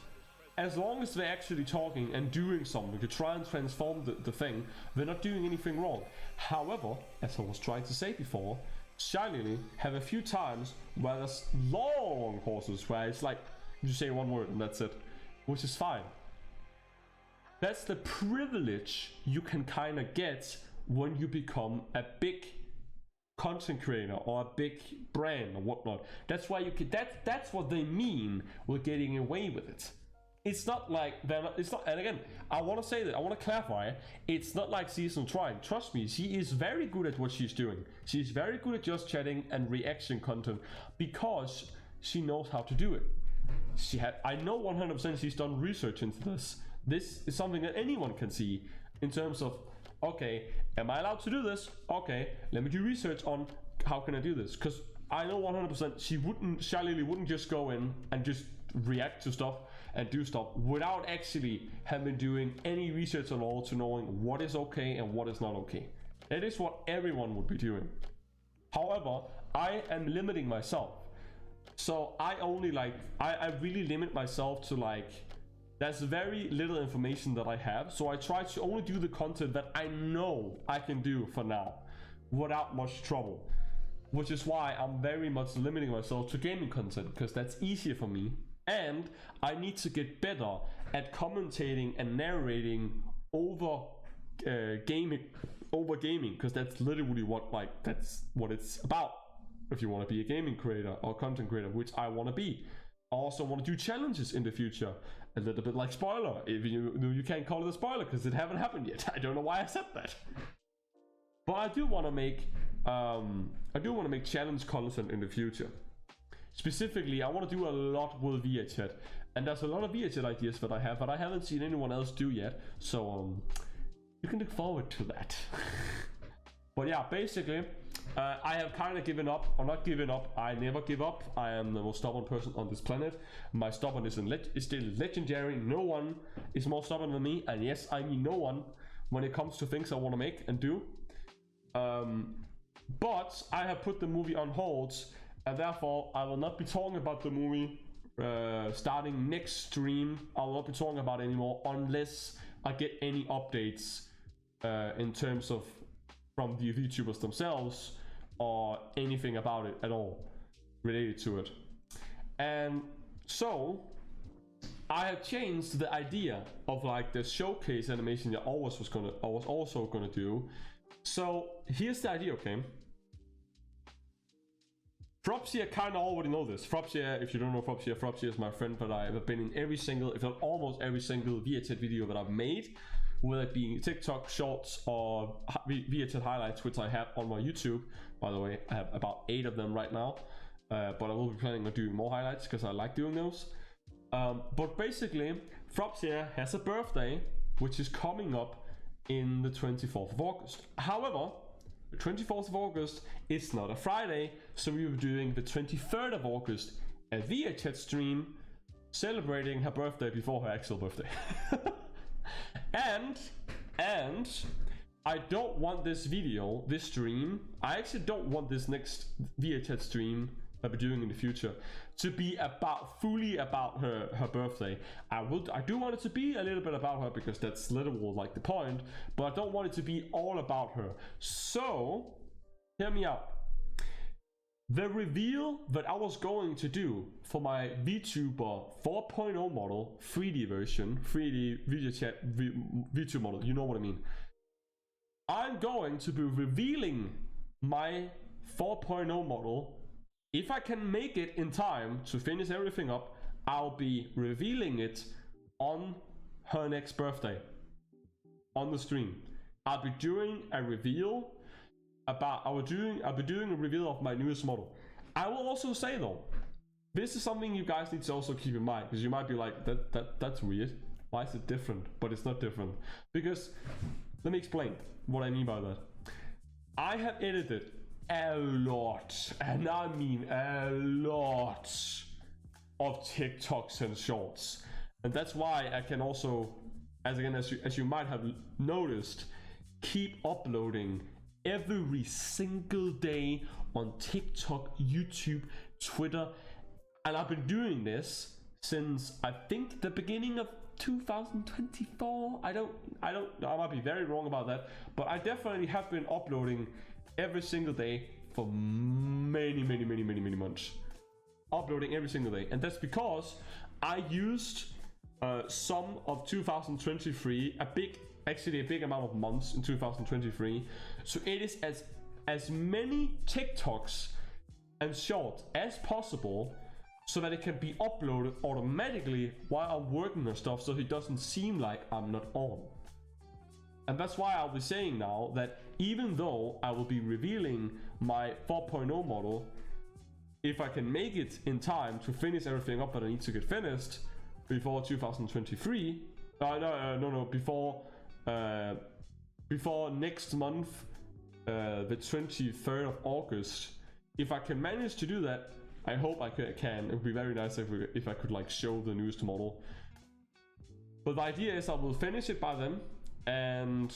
as long as they're actually talking and doing something to try and transform the thing, they're not doing anything wrong. However, as I was trying to say before, Shiny have a few times where there's long pauses where it's like you say one word and that's it, which is fine. That's the privilege you can kind of get when you become a big content creator or a big brand or whatnot. That's why you can. That's what they mean with getting away with it. It's not like they're not. It's not. And again, I want to say that. I want to clarify. It's not like she isn't trying. Trust me, she is very good at what she's doing. She's very good at just chatting and reaction content because she knows how to do it. I know 100% she's done research into this. This is something that anyone can see in terms of, okay, am I allowed to do this? Okay, let me do research on how can I do this? Because I know 100% Shiny wouldn't just go in and just react to stuff and do stuff without actually having doing any research at all to knowing what is okay and what is not okay. That is what everyone would be doing. However, I am limiting myself. So I only I really limit myself to there's very little information that I have. So I try to only do the content that I know I can do for now without much trouble. Which is why I'm very much limiting myself to gaming content, because that's easier for me. And I need to get better at commentating and narrating over gaming, because that's literally that's what it's about. If you want to be a gaming creator or content creator, which I want to be. I also want to do challenges in the future, a little bit like spoiler. If you can't call it a spoiler because it haven't happened yet. I don't know why I said that. But I do want to make challenge content in the future. Specifically, I want to do a lot with VHChat, and there's a lot of VHChat ideas that I have that I haven't seen anyone else do yet. So you can look forward to that. But yeah, basically, I have kind of given up, or not given up. I never give up. I am the most stubborn person on this planet. My stubbornness is still legendary. No one is more stubborn than me, and yes, I mean no one when it comes to things I want to make and do. But I have put the movie on hold, and therefore I will not be talking about the movie starting next stream. I will not be talking about it anymore unless I get any updates in terms of from the VTubers themselves or anything about it at all related to it. And so I have changed the idea of like the showcase animation that I was also gonna do. So here's the idea, okay? Frobsia kind of already know this. Frobsia, if you don't know Frobsia is my friend, but I've been in every single, if not almost every single VHS video that I've made, whether it be TikTok shorts or VHS highlights, which I have on my YouTube. By the way, I have about 8 of them right now, but I will be planning on doing more highlights because I like doing those. But basically, Frobsia has a birthday, which is coming up in the 24th of August. However, the 24th of August is not a Friday, so we were doing the 23rd of August, a VHS stream celebrating her birthday before her actual birthday. and I don't want this video, this stream, I actually don't want this next VHS stream that we're doing in the future to be fully about her birthday. I do want it to be a little bit about her because that's literally like the point, but I don't want it to be all about her. So hear me out. The reveal that I was going to do for my VTuber 4.0 model 3D version, 3D video chat VTuber model, you know what I mean. I'm going to be revealing my 4.0 model. If I can make it in time to finish everything up, I'll be revealing it on her next birthday on the stream. I'll be doing a reveal I'll be doing a reveal of my newest model. I will also say though, this is something you guys need to also keep in mind, because you might be like, that's weird. Why is it different? But it's not different, because let me explain what I mean by that. I have edited a lot, and I mean a lot, of TikToks and shorts, and that's why I can also, as you might have noticed, keep uploading every single day on TikTok, YouTube, Twitter, and I've been doing this since I think the beginning of 2024. I might be very wrong about that, but I definitely have been uploading every single day for many months. Uploading every single day, and that's because I used some of 2023, actually a big amount of months in 2023. So it is as many TikToks and shorts as possible, so that it can be uploaded automatically while I'm working on stuff, so it doesn't seem like I'm not on. And that's why I'll be saying now that even though I will be revealing my 4.0 model, if I can make it in time to finish everything up that I need to get finished before 2023, before next month, the 23rd of August, if I can manage to do that, I hope I can. It would be very nice if I could like show the newest model. But the idea is I will finish it by then, and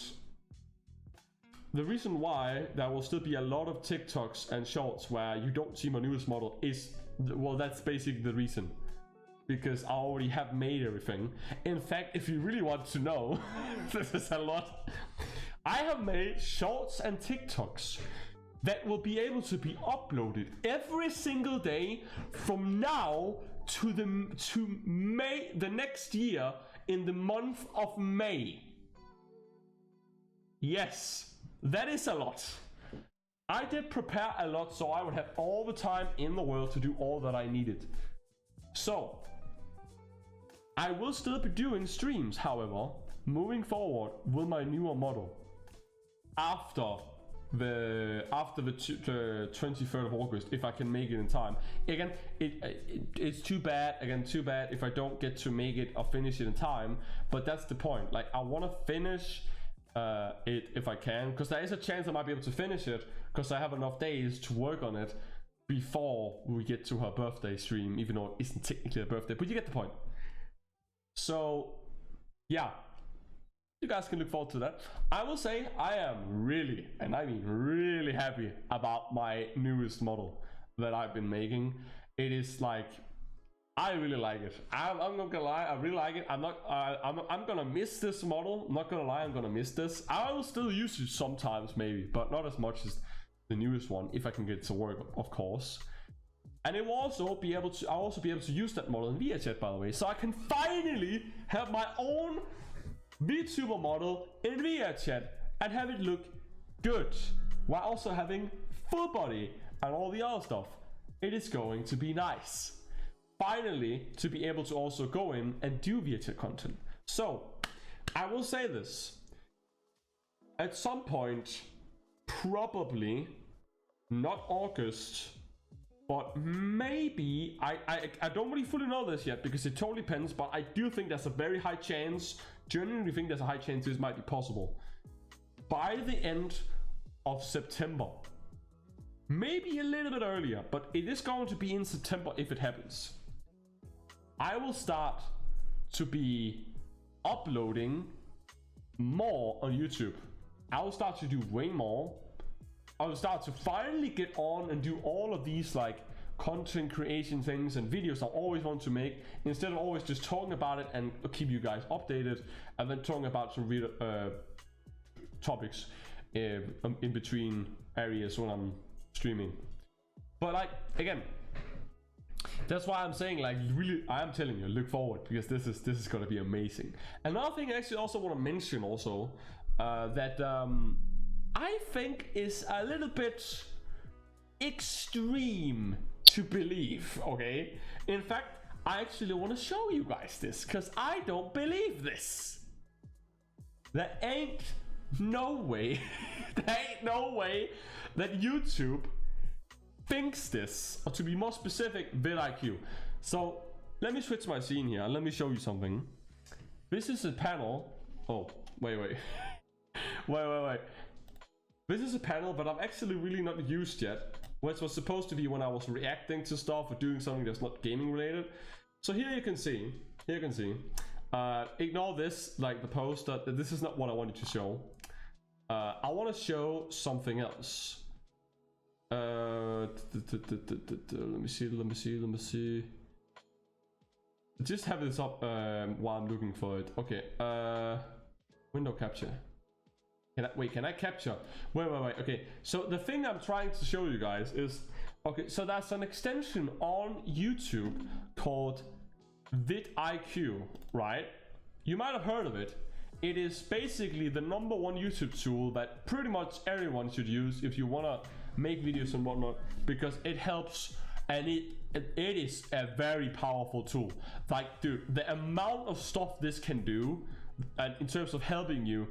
the reason why there will still be a lot of TikToks and shorts where you don't see my newest model is, well, that's basically the reason. Because I already have made everything. In fact, if you really want to know, this is a lot. I have made shorts and TikToks that will be able to be uploaded every single day from now to May the next year, in the month of May. Yes, that is a lot. I did prepare a lot, so I would have all the time in the world to do all that I needed. So I will still be doing streams, however, moving forward with my newer model after the 23rd of August, if I can make it in time. Again, it's too bad if I don't get to make it or finish it in time, but that's the point. Like, I want to finish it if I can, because there is a chance I might be able to finish it, because I have enough days to work on it before we get to her birthday stream, even though it isn't technically a birthday, but you get the point. So yeah, you guys can look forward to that. I will say I am really, and I mean really, happy about my newest model that I've been making. It is like, I really like it. I'm not gonna lie, I really like it. I'm gonna miss this model. I'm not gonna lie, I'm gonna miss this. I will still use it sometimes maybe, but not as much the newest one, if I can get it to work, of course. And it will also be able to, I'll also be able to use that model in VRChat, by the way. So I can finally have my own VTuber model in VRChat and have it look good, while also having full body and all the other stuff. It is going to be nice. Finally, to be able to also go in and do VRChat content. So, I will say this. At some point, probably not August, but maybe, I don't really fully know this yet because it totally depends, but I do think there's a very high chance, genuinely think there's a high chance this might be possible. By the end of September, maybe a little bit earlier, but it is going to be in September if it happens, I will start to be uploading more on YouTube. I will start to do way more. I will start to finally get on and do all of these like content creation things and videos I always want to make, instead of always just talking about it and keep you guys updated and then talking about some real topics in between areas when I'm streaming. But like, again, that's why I'm saying, like, really, I am telling you, look forward, because this is gonna be amazing. Another thing I actually also want to mention also, that I think is a little bit extreme to believe, okay? In fact, I actually want to show you guys this, because I don't believe this. There ain't no way, there ain't no way that YouTube thinks this, or to be more specific, vidIQ. So let me switch my scene here and let me show you something. This is a panel. Oh, wait. wait. This is a panel that I've actually really not used yet, which was supposed to be when I was reacting to stuff or doing something that's not gaming related. So here you can see, ignore this, like the poster, this is not what I wanted to show. I want to show something else. Let me see. Just have this up while I'm looking for it. Okay, window capture. Can I capture? Wait. Okay, so the thing I'm trying to show you guys is, okay, so that's an extension on YouTube called vidIQ, right? You might have heard of it. It is basically the #1 YouTube tool that pretty much everyone should use if you wanna make videos and whatnot, because it helps, and it is a very powerful tool. Like, dude, the amount of stuff this can do, and in terms of helping you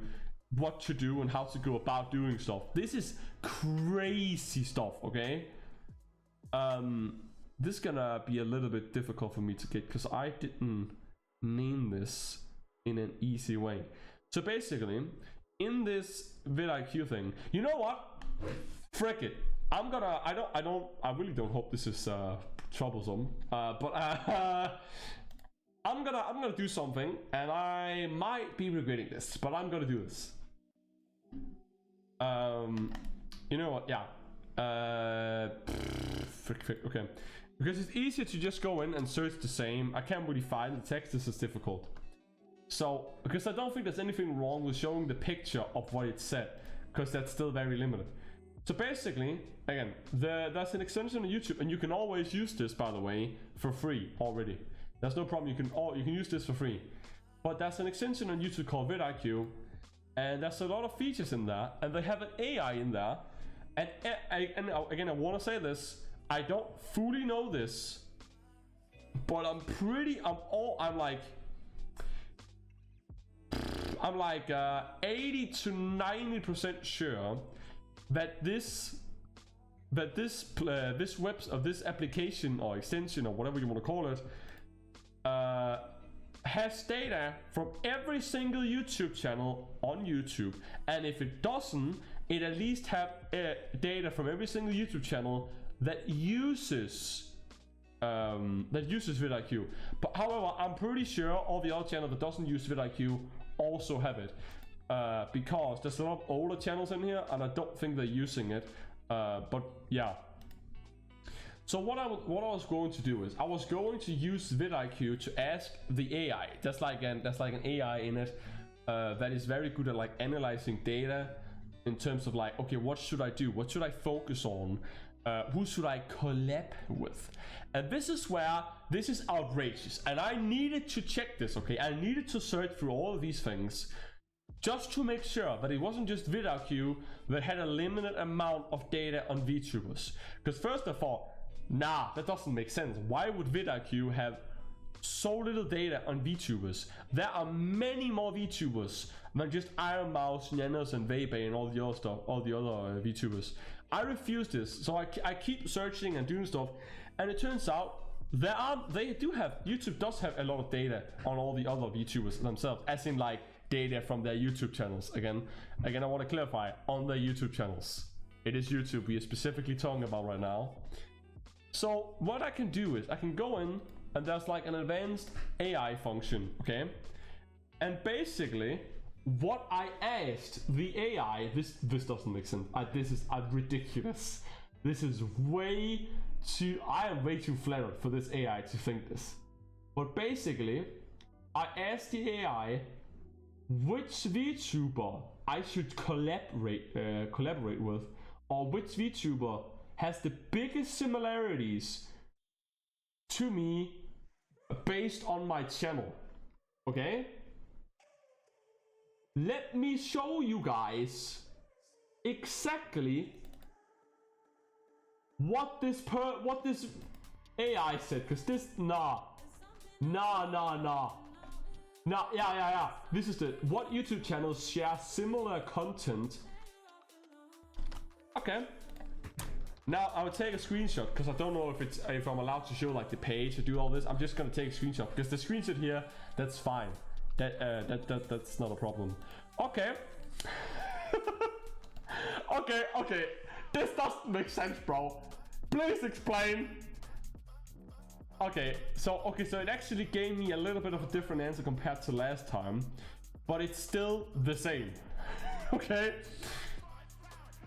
what to do and how to go about doing stuff, this is crazy stuff. Okay, this is gonna be a little bit difficult for me to get because I didn't name this in an easy way. So basically, in this vidIQ thing, you know what? Frick it. I really don't hope this is troublesome. But I'm gonna do something, and I might be regretting this, but I'm gonna do this. You know what? Yeah. Frick. Okay. Because it's easier to just go in and search the same. I can't really find the text. This is difficult. So, because I don't think there's anything wrong with showing the picture of what it said, because that's still very limited. So basically, again, there's an extension on YouTube, and you can always use this, by the way, for free already. There's no problem. You can use this for free. But there's an extension on YouTube called vidIQ, and there's a lot of features in there, and they have an AI in there. And again, I want to say this. I don't fully know this, but I'm like 80 to 90% sure that this application or extension or whatever you want to call it has data from every single YouTube channel on YouTube, and if it doesn't, it at least have data from every single YouTube channel that uses vidIQ. But however, I'm pretty sure all the other channels that doesn't use vidIQ also have it, because there's a lot of older channels in here, and I don't think they're using it. But yeah. So what I was going to do is I was going to use vidIQ to ask the AI. That's like an AI in it that is very good at like analyzing data in terms of like, okay, what should I do? What should I focus on? Who should I collab with? And this is where this is outrageous. And I needed to check this, okay? I needed to search through all of these things just to make sure that it wasn't just VidIQ that had a limited amount of data on VTubers. Because first of all, nah, that doesn't make sense. Why would VidIQ have so little data on VTubers? There are many more VTubers than just Iron Mouse, Nyanos, and Vebe and all the other stuff, all the other VTubers. I refuse this, so I keep searching and doing stuff, and it turns out YouTube does have a lot of data on all the other VTubers themselves, as in like data from their YouTube channels. Again, I want to clarify, on their YouTube channels. It is YouTube we are specifically talking about right now. So what I can do is I can go in, and there's like an advanced AI function, okay? And basically, what I asked the AI, this doesn't make sense. This is ridiculous. This is way too, I am way too flattered for this AI to think this. But basically, I asked the AI which VTuber I should collaborate with, or which VTuber has the biggest similarities to me based on my channel. Okay? Let me show you guys exactly what this AI said, because this nah. Yeah. This is what YouTube channels share similar content. Okay. Now I will take a screenshot because I don't know if I'm allowed to show like the page to do all this. I'm just gonna take a screenshot because the screenshot here, that's fine. That's not a problem. Okay. Okay. This doesn't make sense, bro. Please explain. Okay, so it actually gave me a little bit of a different answer compared to last time, but it's still the same. Okay.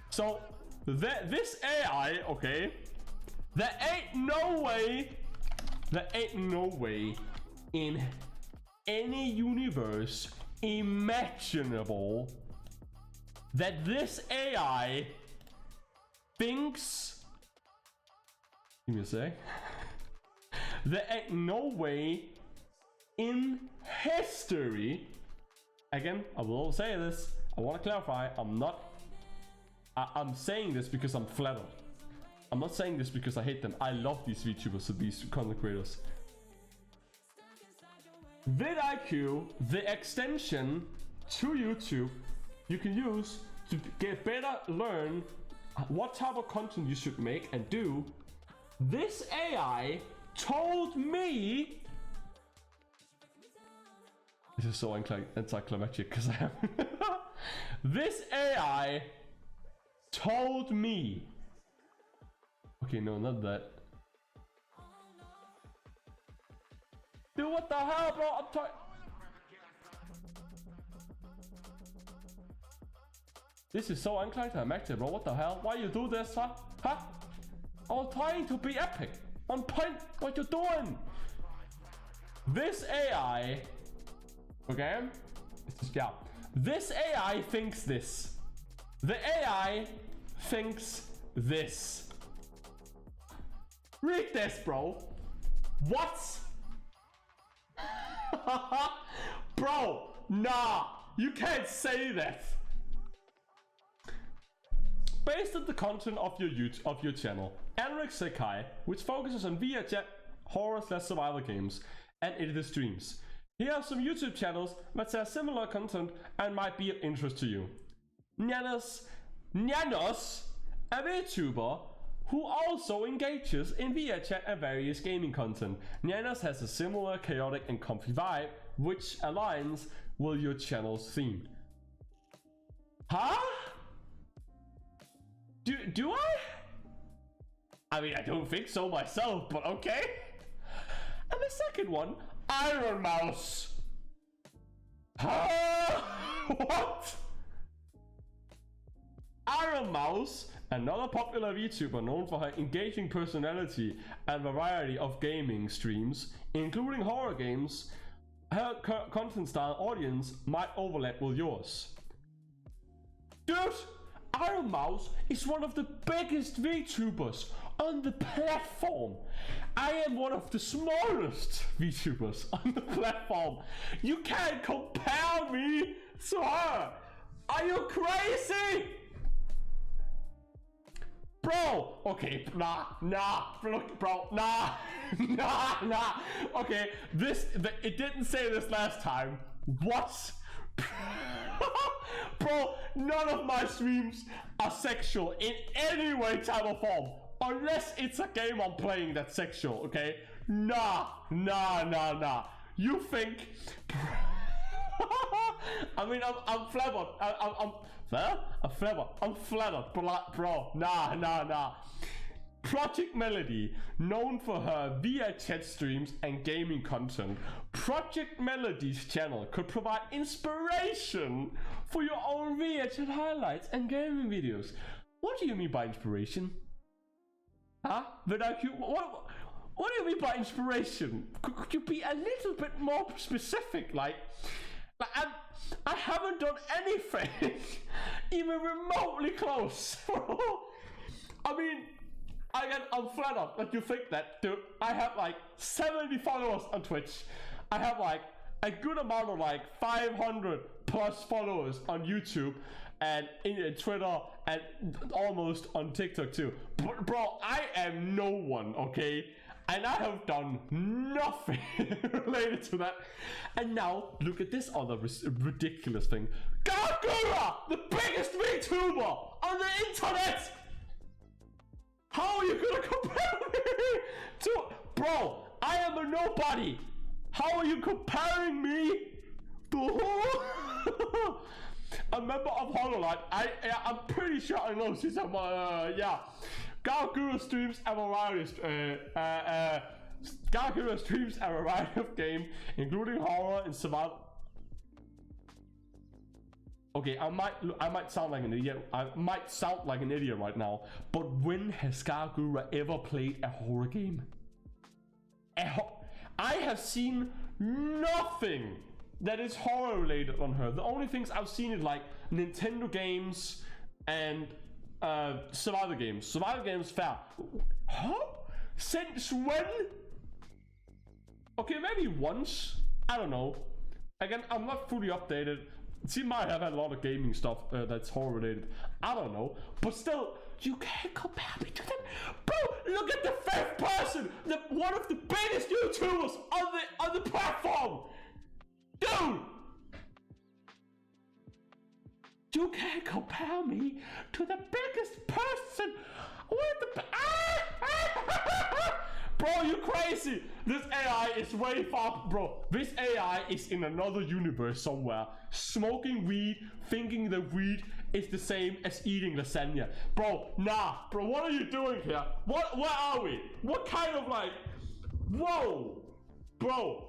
So this AI, okay, there ain't no way in any universe imaginable that this AI thinks, give me a sec, there ain't no way in history, again, I will say this, I want to clarify, I'm saying this because I'm flattered. I'm not saying this because I hate them. I love these VTubers and these content creators. VidIQ, the extension to YouTube, you can use to get better, learn what type of content you should make and do. This AI told me, this is so anticlimactic because I am. This AI told me, okay, no, not that. Dude, what the hell, bro? I'm trying. This is so anticlimactic, bro. What the hell? Why you do this, huh? Huh? I'm trying to be epic. On point. What you doing? This AI. Okay. Yeah. This AI thinks this. The AI thinks this. Read this, bro. What? Bro, nah. You can't say that. Based on the content of your channel, Anrex Zekai, which focuses on VR chat, horror/survival games, and edited streams. Here are some YouTube channels that share similar content and might be of interest to you. Nyanos, a VTuber who also engages in VR chat and various gaming content. Nyanos has a similar chaotic and comfy vibe, which aligns with your channel's theme. Huh? Do I? I mean, I don't think so myself, but okay. And the second one, Iron Mouse. Huh? What? Iron Mouse, another popular VTuber known for her engaging personality and variety of gaming streams, including horror games, her content style audience might overlap with yours. Dude, Iron Mouse is one of the biggest VTubers on the platform. I am one of the smallest VTubers on the platform. You can't compare me to her. Are you crazy? Bro, okay, nah, look, bro, nah. Okay, it didn't say this last time. What? Bro, none of my streams are sexual in any way, type, or form. Unless it's a game I'm playing that's sexual, okay? Nah. You think... I mean, I'm flattered. I'm flattered, but like, bro, nah. Project Melody, known for her VIA chat streams and gaming content. Project Melody's channel could provide inspiration for your own VIA chat highlights and gaming videos. What do you mean by inspiration? Huh? What do you mean by inspiration? Could you be a little bit more specific? Like I haven't done anything even remotely close. I mean, I'm flattered that you think that, dude. I have like 70 followers on Twitch. I have like a good amount of like 500 plus followers on YouTube and in Twitter and almost on TikTok too. Bro, I am no one, okay? And I have done nothing related to that. And now, look at this other ridiculous thing. Gargura, the biggest VTuber on the internet! How are you gonna compare me to... Bro, I am a nobody! How are you comparing me to who? A member of HoloLive. I'm pretty sure I know she's yeah. Gargura streams a variety Gargura streams a variety of games, including horror and survival. Okay, I might sound like an idiot. I might sound like an idiot right now. But when has Gargura ever played a horror game? I have seen nothing that is horror related on her. The only things I've seen is like Nintendo games and survival games. Survival games, fair. Huh? Since when? Okay, maybe once. I don't know. Again, I'm not fully updated. She might have had a lot of gaming stuff that's horror related. I don't know. But still, you can't compare me to them. Bro, look at the fifth person. One of the biggest YouTubers on the platform. Dude. You can't compare me to the biggest person with the... Bro, you crazy! This AI is way far... Bro, this AI is in another universe somewhere. Smoking weed, thinking that weed is the same as eating lasagna. Bro, nah. Bro, what are you doing here? Where are we? What kind of like... Whoa! Bro.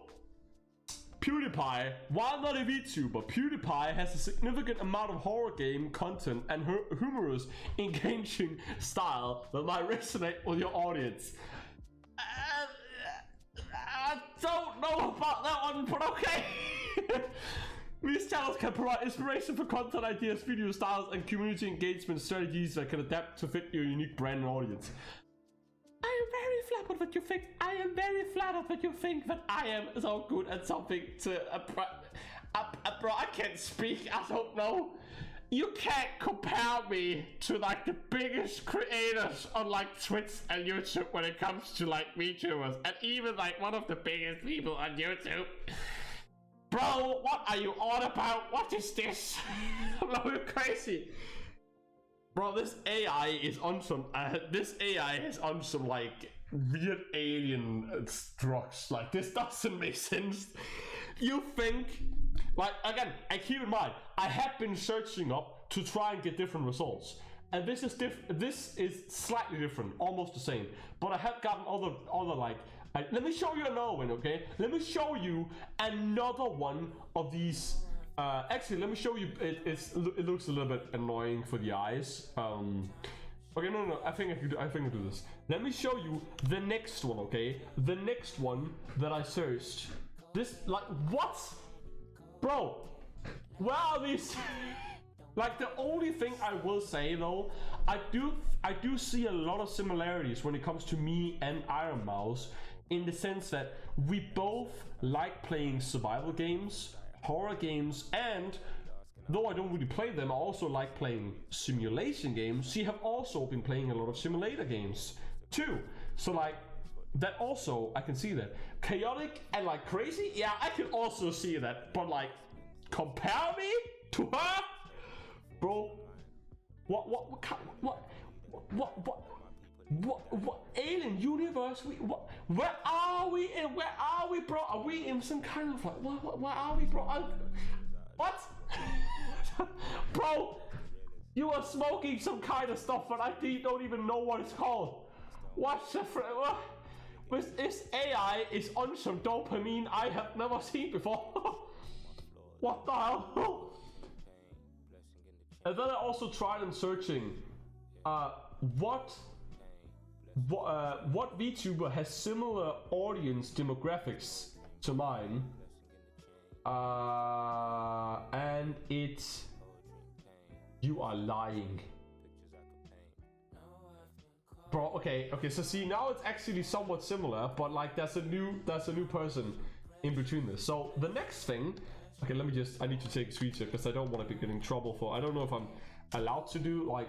PewDiePie, while not a VTuber, PewDiePie has a significant amount of horror game content and humorous, engaging style that might resonate with your audience. I don't know about that one, but okay. These channels can provide inspiration for content ideas, video styles, and community engagement strategies that can adapt to fit your unique brand and audience. I am very flattered that you think. I am very flattered that you think that I am so good at something to. Bro, I can't speak. I don't know. You can't compare me to like the biggest creators on like Twitch and YouTube when it comes to like VTubers, and even like one of the biggest people on YouTube. Bro, what are you on about? What is this? Bro, you're crazy. Bro, this AI is on some. This AI is on some like weird alien drugs. Like this doesn't make sense. You think, like again, I keep in mind, I have been searching up to try and get different results, and this is This is slightly different, almost the same. But I have gotten other like. Let me show you another one, okay? Let me show you another one of these. Actually, let me show you. It looks a little bit annoying for the eyes. Okay, no. I think I can do this. Let me show you the next one, okay? The next one that I searched. This like what, bro? Where are these? Like, the only thing I will say though, I do see a lot of similarities when it comes to me and Iron Mouse, in the sense that we both like playing survival games, horror games, and though I don't really play them, I also like playing simulation games. She have also been playing a lot of simulator games too. So like, that also, I can see that. Chaotic and like crazy, yeah, I can also see that. But like, compare me to her? Bro, what alien universe? Where are we in? Where are we, bro? Are we in some kind of like, where are we, bro? What? Bro, you are smoking some kind of stuff, but I don't even know what it's called. What's the this AI is on some dopamine I have never seen before. What the hell? And then I also tried in searching what VTuber has similar audience demographics to mine, and it's, you are lying, bro. Okay, so see, now it's actually somewhat similar, but like there's a new person in between this. So the next thing, okay, let me just, I need to take a screenshot because I don't want to be getting in trouble for, I don't know if I'm allowed to do like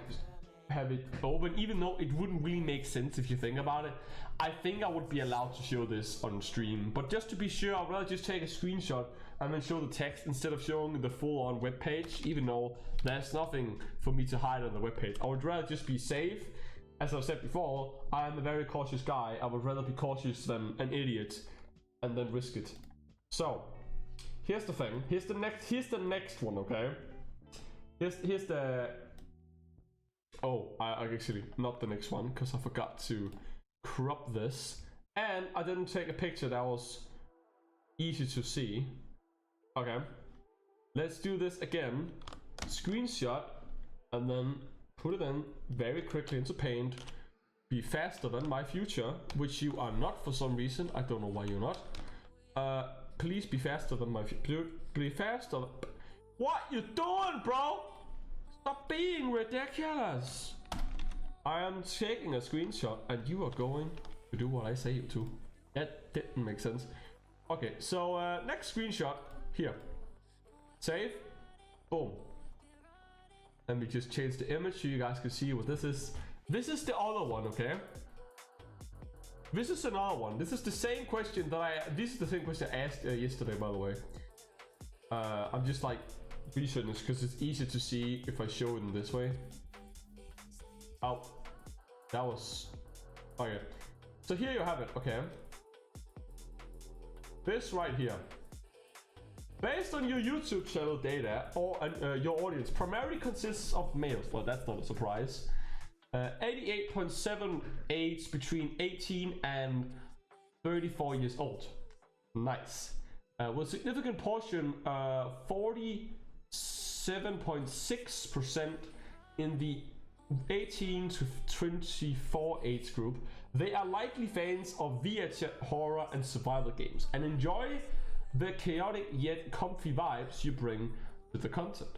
have it open, even though it wouldn't really make sense if you think about it. I think I would be allowed to show this on stream, but just to be sure, I'd rather just take a screenshot and then show the text instead of showing the full-on web page, even though there's nothing for me to hide on the web page. I would rather just be safe. As I've said before, I am a very cautious guy. I would rather be cautious than an idiot and then risk it. So here's the thing. Here's the next one, okay? Here's the, oh, I actually, not the next one, because I forgot to crop this. And I didn't take a picture that was easy to see. Okay, let's do this again. Screenshot, and then put it in very quickly into Paint. Be faster than my future, which you are not for some reason. I don't know why you're not. Please be faster than my future. Be faster. What you doing, bro? Stop being ridiculous. I am taking a screenshot, and you are going to do what I say you to. That didn't make sense. Okay, so next screenshot here. Save. Boom. Let me just change the image so you guys can see what this is. This is the other one, okay? This is another one. This is the same question that this is the same question I asked yesterday, by the way. I'm just like researching this because it's easier to see if I show it in this way. Oh, that was, okay. So here you have it, okay? This right here. Based on your YouTube channel data, or your audience primarily consists of males. Well, that's not a surprise. 88.7 age between 18 and 34 years old. Nice. With a significant portion, 47.6% in the 18 to 24 age group. They are likely fans of VHS horror and survival games and enjoy the chaotic yet comfy vibes you bring to the content.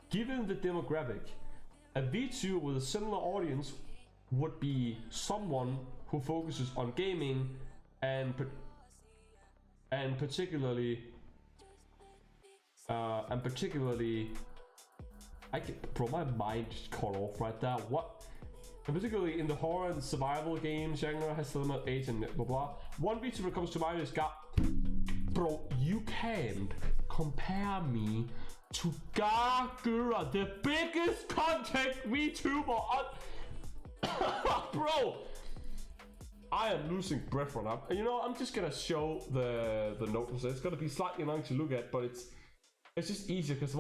Given the demographic, a VTuber with a similar audience would be someone who focuses on gaming and particularly I can, bro, my mind just cut off right there. What? And particularly in the horror and survival game genre has similar age and blah blah. One VTuber comes to mind is bro, you can't compare me to Gargura, the biggest content VTuber on. Bro, I am losing breath right now. And you know, I'm just gonna show the notes. It's gonna be slightly annoying to look at, but it's just easier because I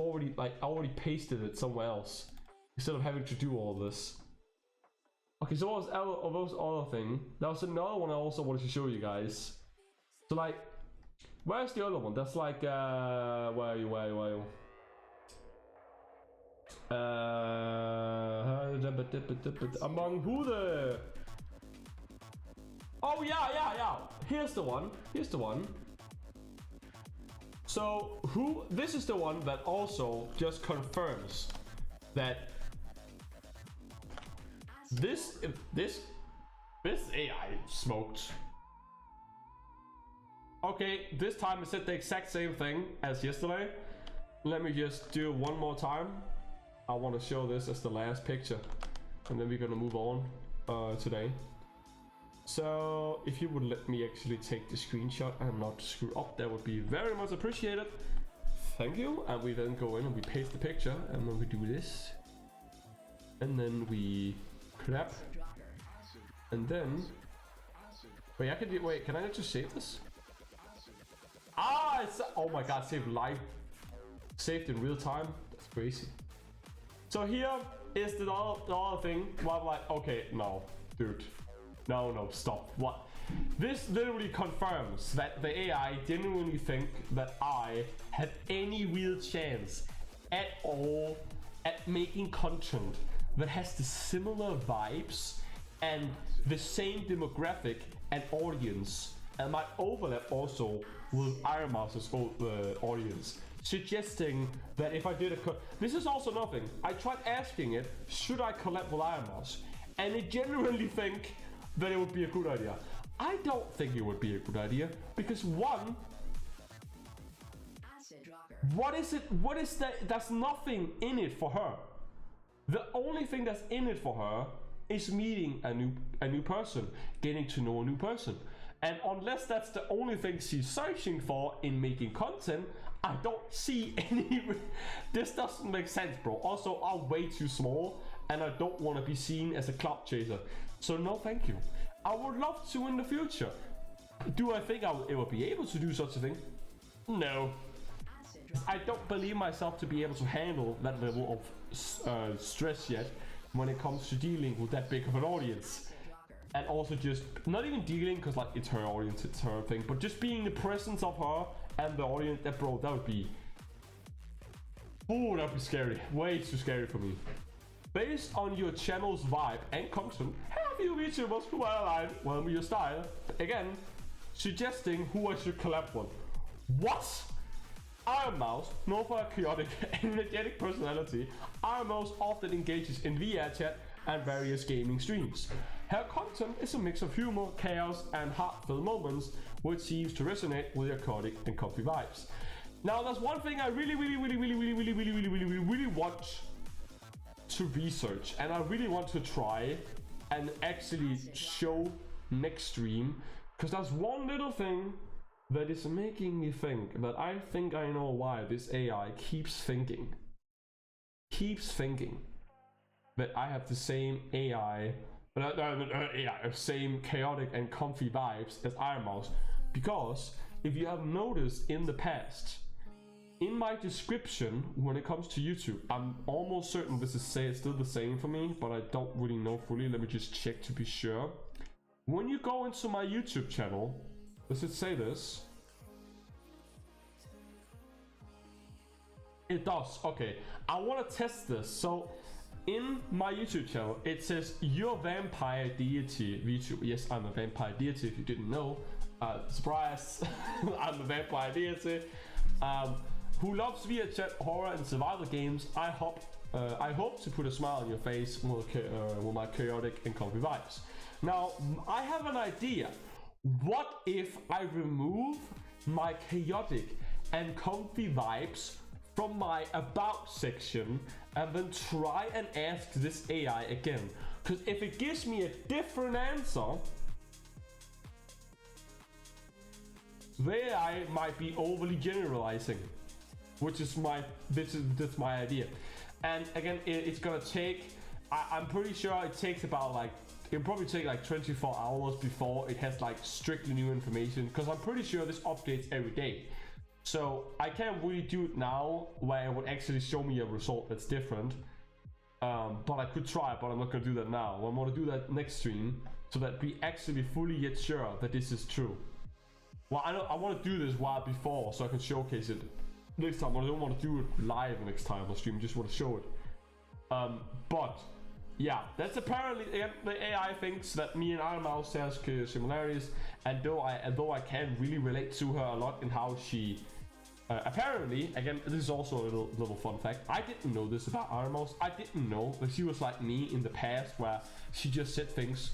already pasted it somewhere else instead of having to do all this. Okay, so what was the other thing? There was another one I also wanted to show you guys. So like, where's the other one? That's like, where are you? Among who the... Oh yeah. Here's the one. So this is the one that also just confirms that this AI smoked. Okay, this time it said the exact same thing as yesterday. Let me just do it one more time. I want to show this as the last picture, and then we're gonna move on today. So if you would let me actually take the screenshot and not screw up, that would be very much appreciated. Thank you. And we then go in and we paste the picture, and then we do this, and then we clap, and then wait, I can do, wait, can I just save this? Ah, it's, oh my god, saved live, saved in real time. That's crazy. So here is the other thing where I'm like, okay, no, dude, no, stop. What? This literally confirms that the AI genuinely think that I had any real chance at all at making content that has the similar vibes and the same demographic and audience, and might overlap also with Iron Master's audience, suggesting that if I did this is also nothing. I tried asking it, should I collab with Iron Master, and it genuinely think that it would be a good idea. I don't think it would be a good idea, because one, what is that? There's nothing in it for her. The only thing that's in it for her is meeting a new person, getting to know a new person. And unless that's the only thing she's searching for in making content, I don't see any. This doesn't make sense, bro. Also, I'm way too small, and I don't want to be seen as a clout chaser. So no, thank you. I would love to in the future. Do I think I will ever be able to do such a thing? No. I don't believe myself to be able to handle that level of stress yet when it comes to dealing with that big of an audience. And also just not even dealing, because like it's her audience, it's her thing, but just being in the presence of her and the audience. That, bro, that would be, oh, that would be scary. Way too scary for me. Based on your channel's vibe and content, have you VTubers who are aligned well with your style? Again, suggesting who I should collab with. What? Iron Mouse, known for a chaotic and energetic personality, Iron Mouse often engages in VR chat and various gaming streams. Her content is a mix of humor, chaos, and heartfelt moments, which seems to resonate with your chaotic and comfy vibes. Now, there's one thing I really want to research, and I really want to try and actually show next stream, because there's one little thing that is making me think that I think I know why this AI keeps thinking that I have the same same chaotic and comfy vibes as Iron Mouse. Because if you have noticed in the past, in my description when it comes to YouTube, I'm almost certain this is still the same for me, but I don't really know fully. Let me just check to be sure. When you go into my YouTube channel, does it say this? It does. Okay, I want to test this. So in my YouTube channel, it says your vampire deity VTuber. Yes, I'm a vampire deity if you didn't know. Surprise. I'm a vampire deity who loves VR chat, horror, and survival games. I hope to put a smile on your face with my chaotic and comfy vibes. Now, I have an idea. What if I remove my chaotic and comfy vibes from my about section and then try and ask this AI again? Because if it gives me a different answer, the AI might be overly generalizing, which is that's my idea. And again, it's gonna take, I'm pretty sure it takes about like, it'll probably take like 24 hours before it has like strictly new information, because I'm pretty sure this updates every day. So I can't really do it now where it would actually show me a result that's different. But I could try, but I'm not gonna do that now. I'm gonna do that next stream so that we actually fully get sure that this is true. Well, I want to do this while before so I can showcase it next time. I don't want to do it live next time on stream, just want to show it. But yeah, that's apparently the AI thinks that me and Iron Mouse has similarities, and though I can really relate to her a lot in how she Apparently, again, this is also a little fun fact. I didn't know this about Armos. I didn't know that she was like me in the past, where she just said things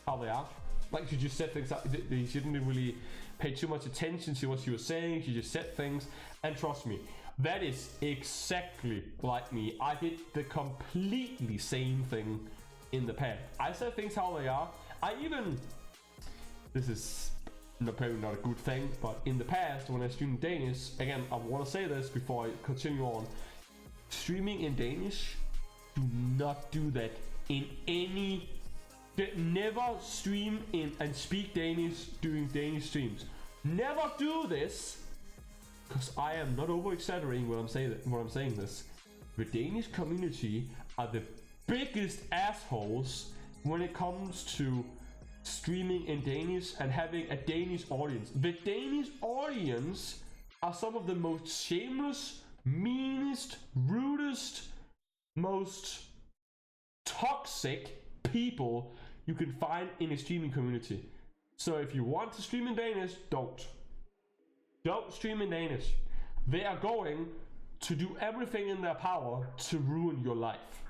how they are. Like she just said things that she didn't really pay too much attention to what she was saying. She just said things, and trust me, that is exactly like me. I did the completely same thing in the past. I said things how they are. I even, this is probably not a good thing, but in the past when I streamed Danish, again, I want to say this before I continue on, streaming in Danish, do not do that in any, never stream in and speak Danish during Danish streams. Never do this, because I am not over exaggerating when I'm saying this. The Danish community are the biggest assholes when it comes to streaming in Danish and having a Danish audience. The Danish audience are some of the most shameless, meanest, rudest, most toxic people you can find in a streaming community. So if you want to stream in Danish, don't stream in Danish. They are going to do everything in their power to ruin your life,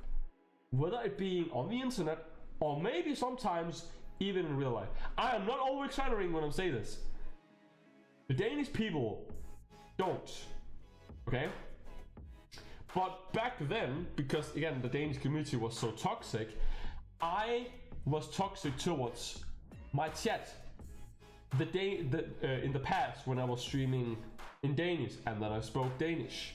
whether it being on the internet or maybe sometimes even in real life. I am not over exaggerating when I say this. The Danish people don't, okay? But back then, because again the Danish community was so toxic, I was toxic towards my chat. In the past when I was streaming in Danish and then I spoke Danish.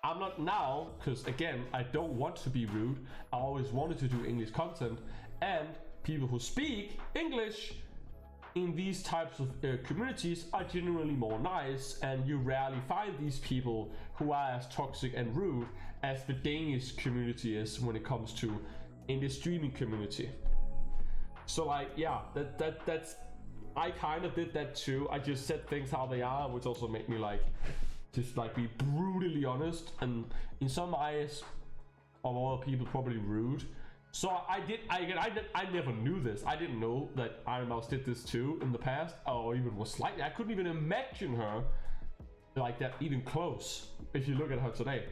I'm not now, because again, I don't want to be rude. I always wanted to do English content, and people who speak English in these types of communities are generally more nice, and you rarely find these people who are as toxic and rude as the Danish community is when it comes to in the streaming community. So like, yeah, that's I kind of did that too. I just said things how they are, which also made me like just like be brutally honest, and in some eyes of other people probably rude. So I never knew this. I didn't know that Iron Mouse did this too in the past, or even was slightly. I couldn't even imagine her like that, even close, if you look at her today.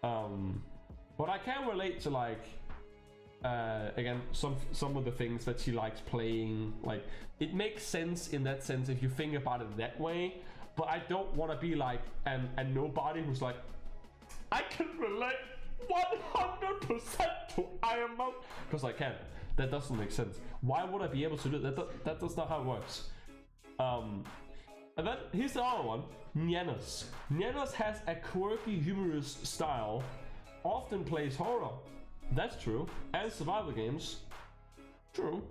But I can relate to like again some of the things that she likes playing. Like it makes sense in that sense if you think about it that way. But I don't want to be like a nobody who's like, I can relate 100% to Iron Mouse, because I can. That doesn't make sense. Why would I be able to do that? That's not how it works. And then here's the other one, Nyanas. Nyanas has a quirky, humorous style, often plays horror. That's true. And survival games. True.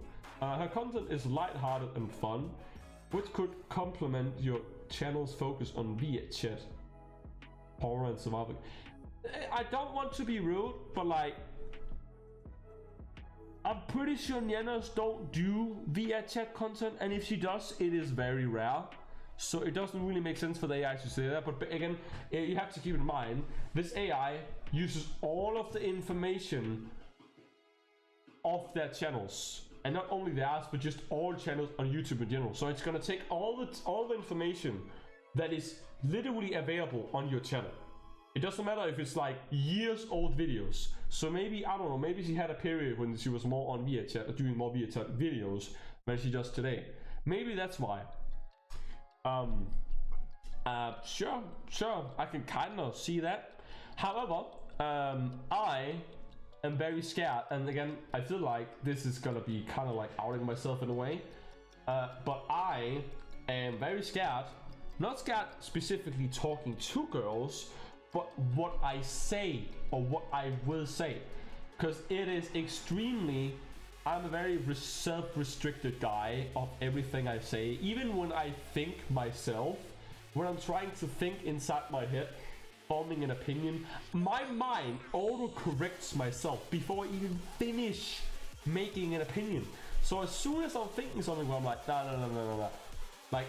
Her content is lighthearted and fun, which could complement your channel's focus on VA chat, horror and survival. I don't want to be rude, but like, I'm pretty sure Nyanas don't do VA chat content, and if she does, it is very rare. So it doesn't really make sense for the AI to say that. But again, you have to keep in mind, this AI uses all of the information of their channels. And not only theirs, but just all channels on YouTube in general. So it's gonna take all the information that is literally available on your channel. It doesn't matter if it's like years old videos. So maybe, I don't know, maybe she had a period when she was more on VHat, doing more VHat videos than she does today. Maybe that's why. Sure, I can kind of see that. However, I am very scared, and again, I feel like this is gonna be kind of like outing myself in a way. But I am very scared, not scared specifically talking to girls, but what I say or what I will say, because it is extremely, I'm a very self-restricted guy of everything I say. Even when I think myself, when I'm trying to think inside my head, forming an opinion, my mind auto-corrects myself before I even finish making an opinion. So as soon as I'm thinking something, I'm like, no. Like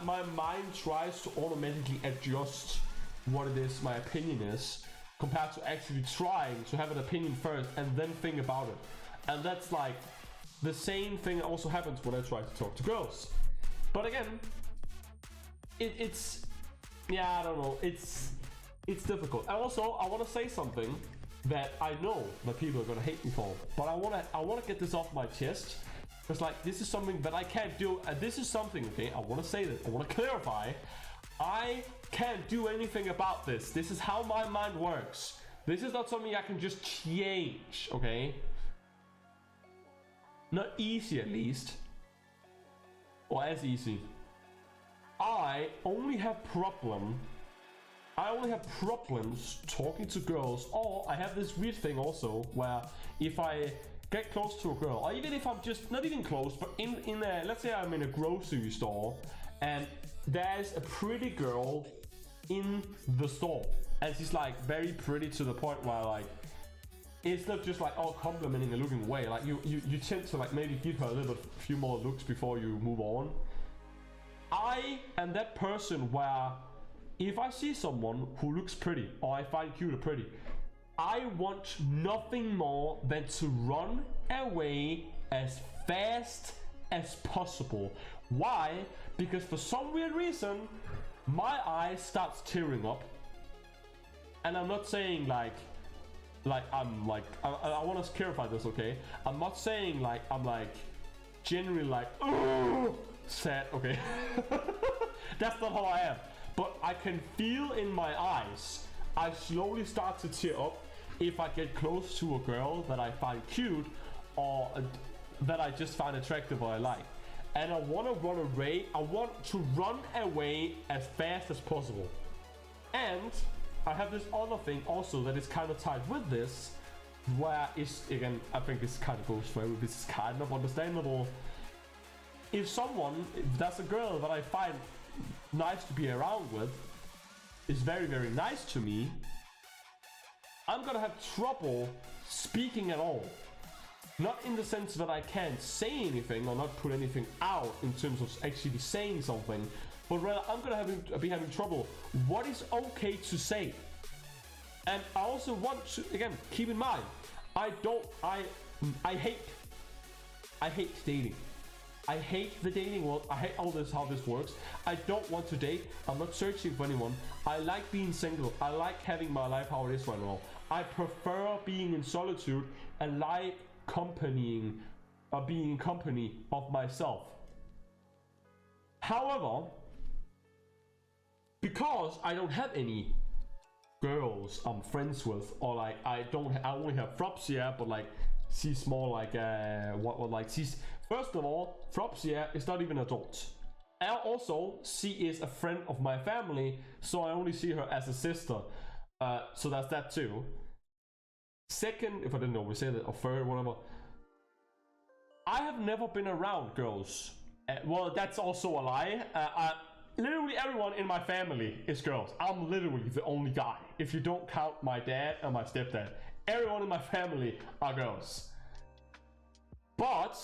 my mind tries to automatically adjust what it is my opinion is, compared to actually trying to have an opinion first and then think about it. And that's like the same thing also happens when I try to talk to girls. But again, it's yeah, I don't know. It's difficult. And also, I want to say something that I know that people are gonna hate me for, but I wanna get this off my chest, because like this is something that I can't do, and this is something, okay, I want to say that, I want to clarify, I can't do anything about this. This is how my mind works. This is not something I can just change, okay? Not easy, at least, or as easy. I only have problems talking to girls, or I have this weird thing also where if I get close to a girl, or even if I'm just not even close, but in a, let's say I'm in a grocery store and there's a pretty girl in the store and she's like very pretty to the point where like it's not just like complimenting and looking away, like you tend to like maybe give her a little few more looks before you move on. I am that person where if I see someone who looks pretty or I find cute or pretty, I want nothing more than to run away as fast as possible. Why? Because for some weird reason, my eyes starts tearing up. And I'm not saying I want to clarify this, okay? I'm not saying like I'm like genuinely like sad, okay? That's not how I am. But I can feel in my eyes, I slowly start to tear up if I get close to a girl that I find cute or that I just find attractive or I like. And I want to run away. I want to run away as fast as possible. And I have this other thing also that is kind of tied with this, where is, again, I think this kind of goes for everyone. This is kind of understandable. If that's a girl that I find nice to be around with, is very, very nice to me, I'm gonna have trouble speaking at all. Not in the sense that I can't say anything or not put anything out in terms of actually saying something, but rather I'm gonna be having trouble. What is okay to say? And I also want to, again, keep in mind, I hate dating. I hate the dating world. I hate all this, how this works. I don't want to date. I'm not searching for anyone. I like being single. I like having my life how it is right now. I prefer being in solitude and like being in company of myself. However, because I don't have any girls I'm friends with, or like I only have Fropsia, but like she's more like she's, first of all, Fropsia is not even adult. And also, she is a friend of my family, so I only see her as a sister. So that's that too. Second, if I didn't always say that, or third, whatever, I have never been around girls. Well, that's also a lie. Literally everyone in my family is girls. I'm literally the only guy. If you don't count my dad and my stepdad, everyone in my family are girls. But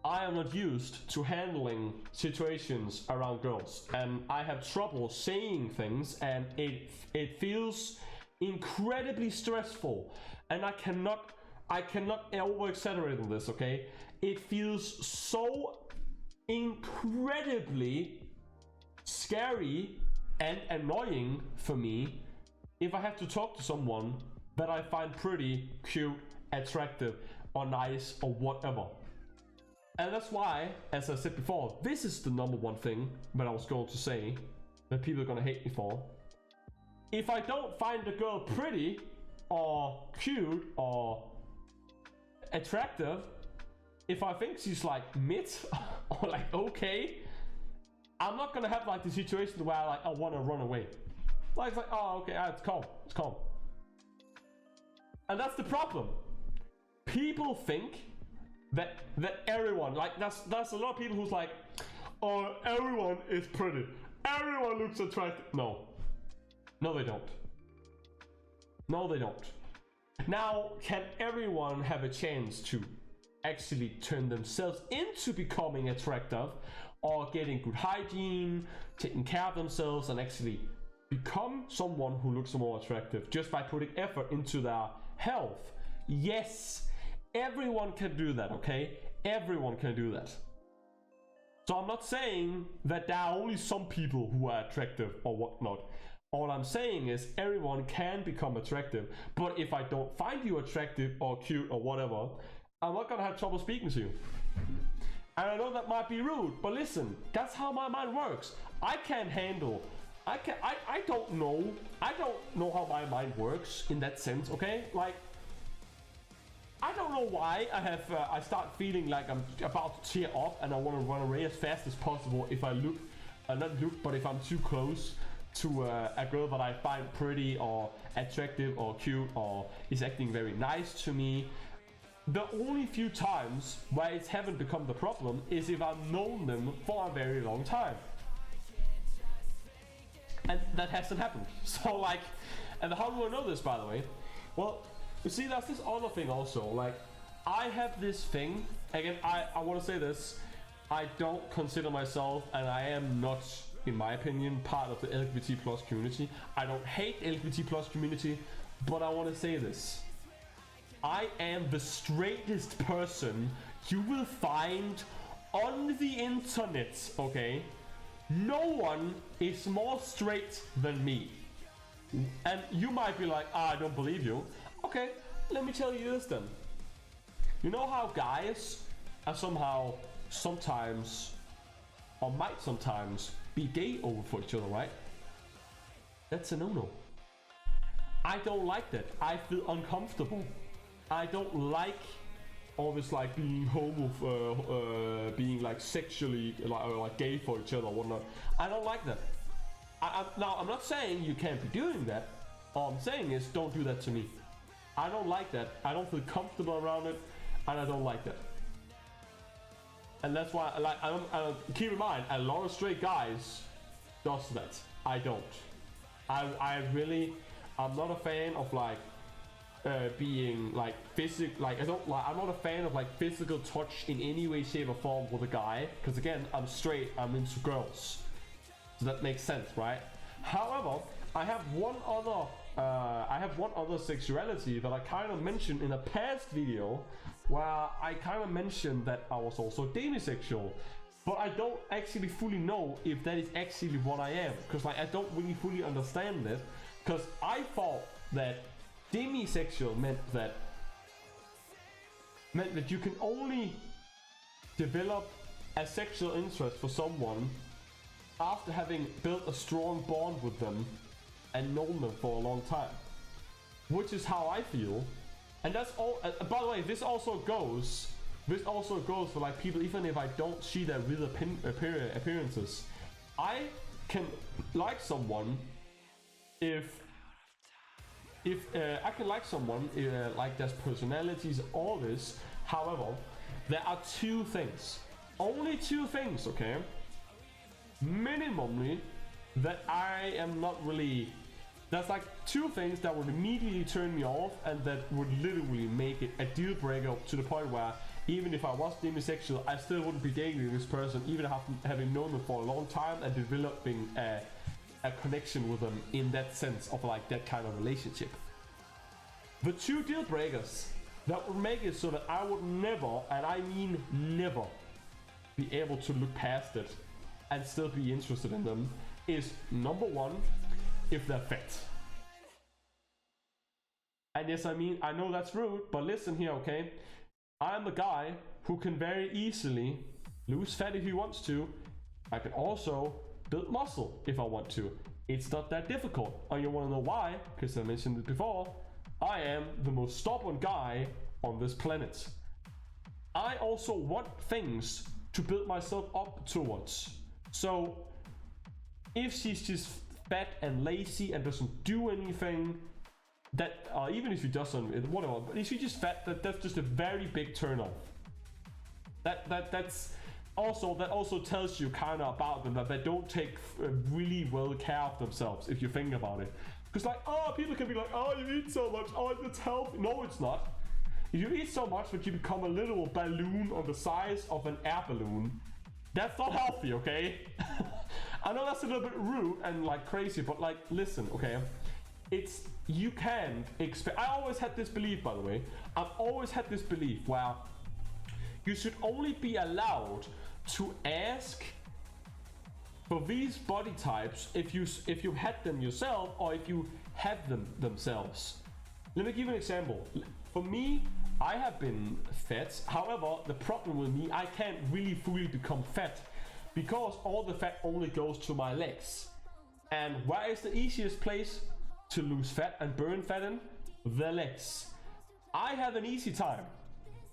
I am not used to handling situations around girls, and I have trouble saying things, and it feels incredibly stressful, and I cannot over exaggerate on this, okay? It feels so incredibly scary and annoying for me if I have to talk to someone that I find pretty, cute, attractive, or nice, or whatever. And that's why, as I said before, this is the number one thing that I was going to say that people are gonna hate me for. If I don't find a girl pretty, or cute, or attractive, if I think she's like mid, or like okay, I'm not gonna have like the situation where I wanna run away. Like, it's like, oh, okay, it's calm. And that's the problem. People think that everyone, like, that's a lot of people who's like, oh, everyone is pretty, everyone looks attractive. No, they don't. Now, can everyone have a chance to actually turn themselves into becoming attractive, or getting good hygiene, taking care of themselves, and actually become someone who looks more attractive just by putting effort into their health? Yes, everyone can do that, okay? Everyone can do that. So I'm not saying that there are only some people who are attractive or whatnot. All I'm saying is everyone can become attractive, but if I don't find you attractive or cute or whatever, I'm not gonna have trouble speaking to you. And I know that might be rude, but listen, that's how my mind works. I don't know how my mind works in that sense, okay? Like, I don't know why I start feeling like I'm about to tear up and I want to run away as fast as possible if I look, but if I'm too close to a girl that I find pretty or attractive or cute or is acting very nice to me. The only few times where it haven't become the problem is if I've known them for a very long time. And that hasn't happened. So like, and how do I know this, by the way? Well, you see, that's this other thing also. Like, I have this thing, again, I want to say this, I don't consider myself, and I am not, in my opinion, part of the LGBT plus community. I don't hate LGBT plus community, but I want to say this. I am the straightest person you will find on the internet, okay? No one is more straight than me. And you might be like, I don't believe you. Okay, let me tell you this then. You know how guys are sometimes, or might sometimes, be gay over for each other, right? That's a no-no. I don't like that. I feel uncomfortable. I don't like all this like being being like sexually like gay for each other or whatnot. I don't like that. Now I'm not saying you can't be doing that. All I'm saying is don't do that to me. I don't like that. I don't feel comfortable around it, and I don't like that. And that's why I don't keep in mind a lot of straight guys does that. I don't. I'm not a fan of like being like I'm not a fan of like physical touch in any way, shape or form with a guy, because again, I'm straight, I'm into girls, so that makes sense, right? However, I have one other sexuality that I kind of mentioned in a past video, where I kind of mentioned that I was also demisexual, but I don't actually fully know if that is actually what I am, because like I don't really fully understand it, because I thought that demisexual meant that you can only develop a sexual interest for someone after having built a strong bond with them and known them for a long time, which is how I feel. And that's all. By the way, this also goes for like people, even if I don't see their real appearances. I can like someone if I can like someone, like their personalities, all this. However, there are two things, only two things, okay? Minimally, that I am not really. There's like two things that would immediately turn me off, and that would literally make it a deal breaker to the point where even if I was demisexual, I still wouldn't be dating this person, even having known them for a long time and developing a connection with them in that sense of like that kind of relationship. The two deal breakers that would make it so that I would never, and I mean never, be able to look past it and still be interested in them is, number one, if they're fat. And yes, I mean, I know that's rude, but listen here, okay? I'm a guy who can very easily lose fat if he wants to. I can also build muscle if I want to. It's not that difficult. And you want to know why? Because I mentioned it before. I am the most stubborn guy on this planet. I also want things to build myself up towards. So if she's just fat and lazy and doesn't do anything, that even if she doesn't, whatever, but if she's just fat, that's just a very big turn off. That also tells you kind of about them, that they don't take really well care of themselves, if you think about it. Because like, oh, people can be like, oh, you eat so much, oh, it's healthy. No, it's not. If you eat so much that you become a little balloon on the size of an air balloon, that's not healthy, okay? I know that's a little bit rude and like crazy, but like, listen, okay? You can expect. I always had this belief, by the way. I've always had this belief where you should only be allowed to ask for these body types if you had them yourself or if you have them themselves. Let me give you an example. For me, I have been fat. However, the problem with me, I can't really fully become fat because all the fat only goes to my legs. And where is the easiest place to lose fat and burn fat in? The legs. I have an easy time,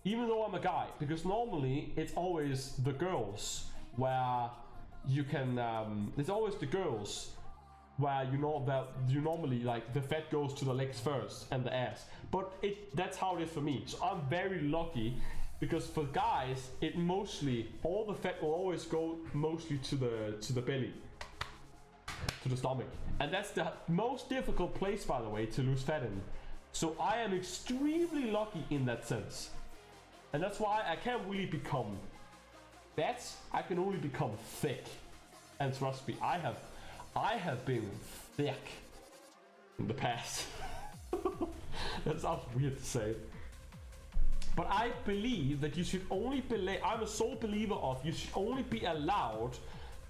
even though I'm a guy, because normally it's always the girls where you can, it's always the girls where you know that you normally like the fat goes to the legs first and the ass. But that's how it is for me. So I'm very lucky because for guys, it mostly, all the fat will always go mostly to the belly, to the stomach. And that's the most difficult place, by the way, to lose fat in. So I am extremely lucky in that sense. And that's why I can't really become fat, I can only become thick. And trust me, I have been thick in the past. That sounds weird to say. But I believe that you should only I'm a sole believer of you should only be allowed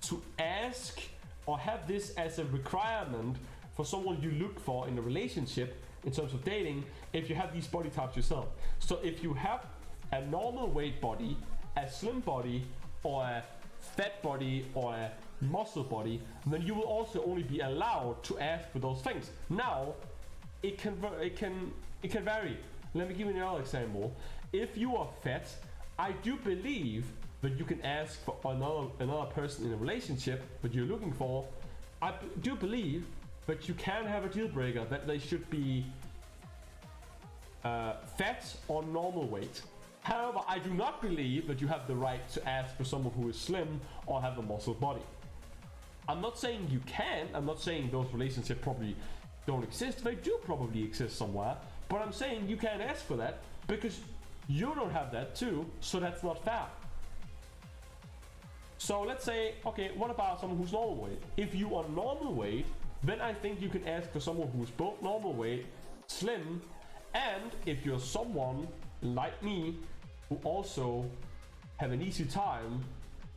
to ask or have this as a requirement for someone you look for in a relationship in terms of dating if you have these body types yourself. So if you have a normal weight body, a slim body, or a fat body, or a muscle body, then you will also only be allowed to ask for those things. Now, it can vary. Let me give you another example. If you are fat, I do believe that you can ask for another person in a relationship that you're looking for. I do believe that you can have a deal breaker that they should be fat or normal weight. However, I do not believe that you have the right to ask for someone who is slim or have a muscle body. I'm not saying you can, I'm not saying those relationships probably don't exist, they do probably exist somewhere, but I'm saying you can't ask for that because you don't have that too, so that's not fair. So let's say, okay, what about someone who's normal weight? If you are normal weight, then I think you can ask for someone who's both normal weight, slim, and if you're someone like me who also have an easy time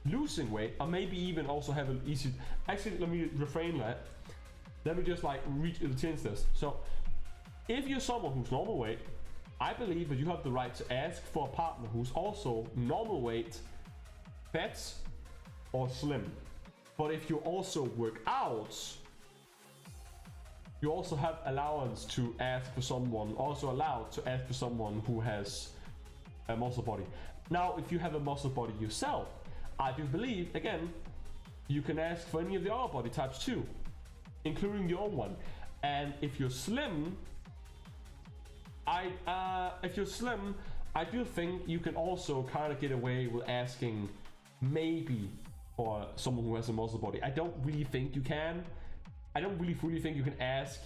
losing weight, or maybe even also have an easy, actually let me reframe that. Let me just like change this. So if you're someone who's normal weight, I believe that you have the right to ask for a partner who's also normal weight, fat, or slim. But if you also work out, you also have allowance to ask for someone, also allowed to ask for someone who has a muscle body. Now, if you have a muscle body yourself, I do believe, again, you can ask for any of the other body types too, including your own one. And if you're slim, I do think you can also kind of get away with asking maybe for someone who has a muscle body. I don't really think you can. I don't really fully think you can ask.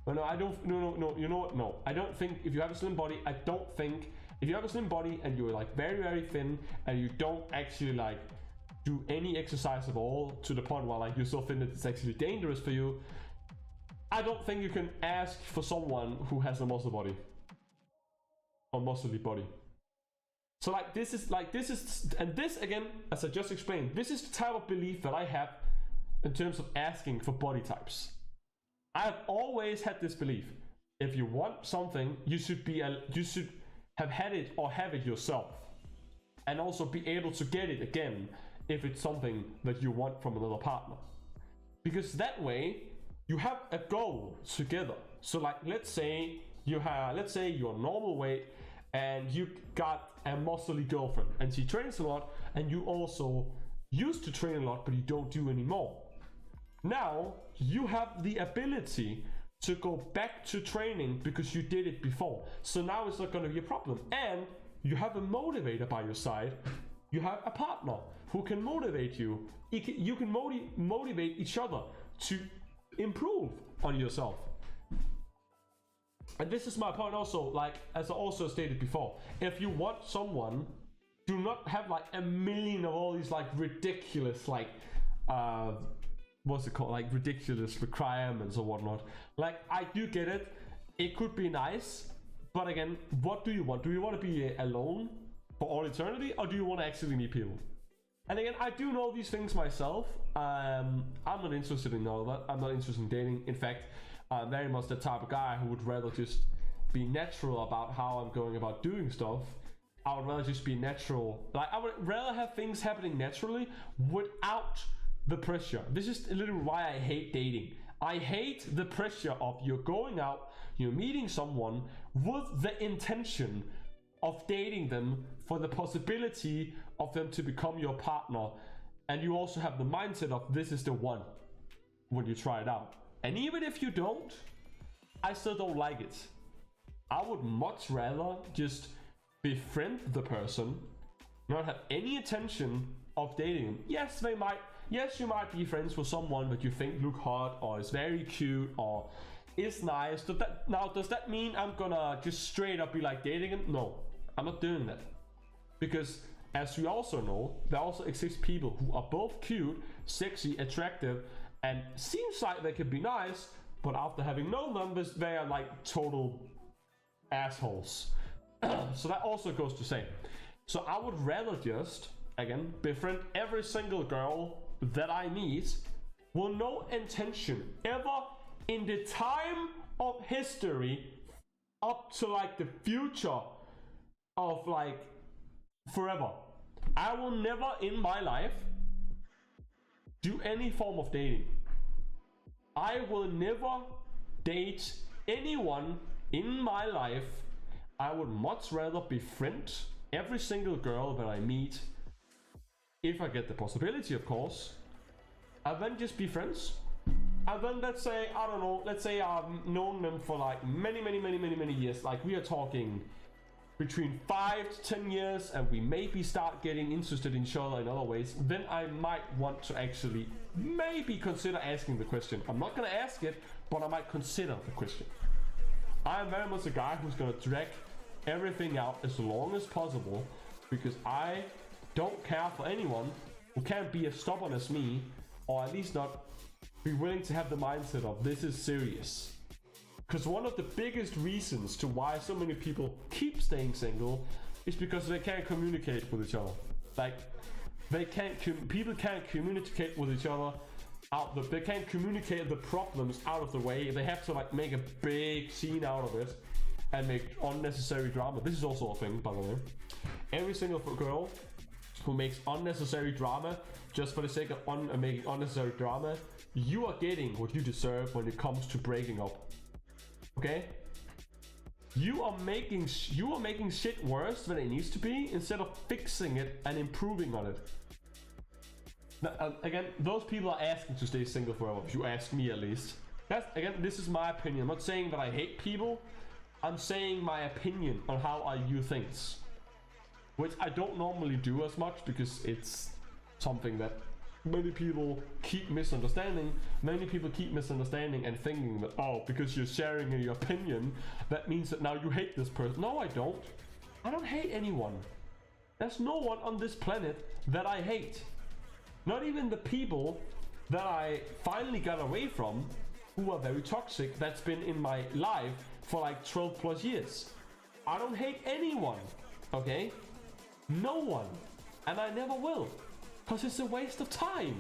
No, I don't. No. You know what? No, I don't think if you have a slim body, I don't think if you have a slim body and you're like very, very thin and you don't actually like do any exercise at all to the point where like you're so thin that it's actually dangerous for you, I don't think you can ask for someone who has a muscle body or muscly body. So like this is, and this again, as I just explained, this is the type of belief that I have in terms of asking for body types. I have always had this belief: if you want something, you should have had it or have it yourself, and also be able to get it again if it's something that you want from another partner. Because that way you have a goal together. So like let's say you're normal weight and you got a muscly girlfriend and she trains a lot and you also used to train a lot but you don't do anymore. Now you have the ability to go back to training because you did it before. So now it's not going to be a problem. And you have a motivator by your side. You have a partner who can motivate you. You can motivate each other to improve on yourself. And this is my point also, like as I also stated before, if you want someone, do not have like a million of all these like ridiculous like what's it called, like ridiculous requirements or whatnot. Like I do get it, it could be nice, but again, what do you want? Do you want to be alone for all eternity, or do you want to actually meet people? And again, I do know these things myself. I'm not interested in all that. I'm not interested in dating. In fact, I'm very much the type of guy who would rather just be natural about how I'm going about doing stuff. I would rather just be natural. Like, I would rather have things happening naturally without the pressure. This is a little why I hate dating. I hate the pressure of you're going out, you're meeting someone with the intention of dating them for the possibility of them to become your partner, and you also have the mindset of this is the one when you try it out. And even if you don't, I still don't like it. I would much rather just befriend the person, not have any intention of dating them. Yes, you might be friends with someone that you think look hot or is very cute or is nice. Does that mean I'm gonna just straight up be like dating him? No, I'm not doing that. Because as we also know, there also exist people who are both cute, sexy, attractive, and seems like they could be nice, but after having known them, they are like total assholes. So that also goes to say. So I would rather just, again, befriend every single girl that I meet with no intention ever in the time of history up to like the future of like forever. I will never in my life do any form of dating. I will never date anyone in my life. I would much rather befriend every single girl that I meet, if I get the possibility, of course, and then just be friends. And then let's say, I don't know, let's say I've known them for like many years. Like we are talking between 5 to 10 years, and we maybe start getting interested in each other in other ways. Then I might want to actually maybe consider asking the question. I'm not gonna ask it, but I might consider the question. I am very much a guy who's gonna drag everything out as long as possible, because I don't care for anyone who can't be as stubborn as me, or at least not be willing to have the mindset of this is serious. Because one of the biggest reasons to why so many people keep staying single is because they can't communicate with each other. Like, people can't communicate with each other they can't communicate the problems out of the way. They have to like make a big scene out of it and make unnecessary drama. This is also a thing, by the way. Every single girl who makes unnecessary drama just for the sake of making unnecessary drama, you are getting what you deserve when it comes to breaking up. Okay? You are making shit worse than it needs to be instead of fixing it and improving on it. Now, again, those people are asking to stay single forever, if you ask me at least. This is my opinion. I'm not saying that I hate people. I'm saying my opinion on how I view things, which I don't normally do as much because it's something that many people keep misunderstanding. Many people keep misunderstanding and thinking that, oh, because you're sharing your opinion, that means that now you hate this person. No, I don't. I don't hate anyone. There's no one on this planet that I hate. Not even the people that I finally got away from, who are very toxic, that's been in my life for like 12 plus years. I don't hate anyone, okay? No one. And I never will. Because it's a waste of time.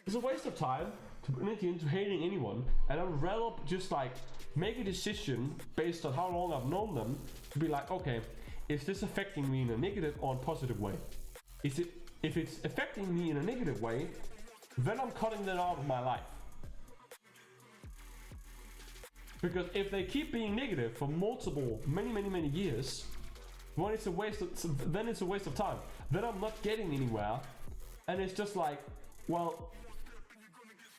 It's a waste of time to put energy into hating anyone. And I would rather just like make a decision based on how long I've known them to be like, okay, is this affecting me in a negative or a positive way? If it's affecting me in a negative way, then I'm cutting that out of my life. Because if they keep being negative for many years, then it's a waste of time. Then I'm not getting anywhere. And it's just like, well,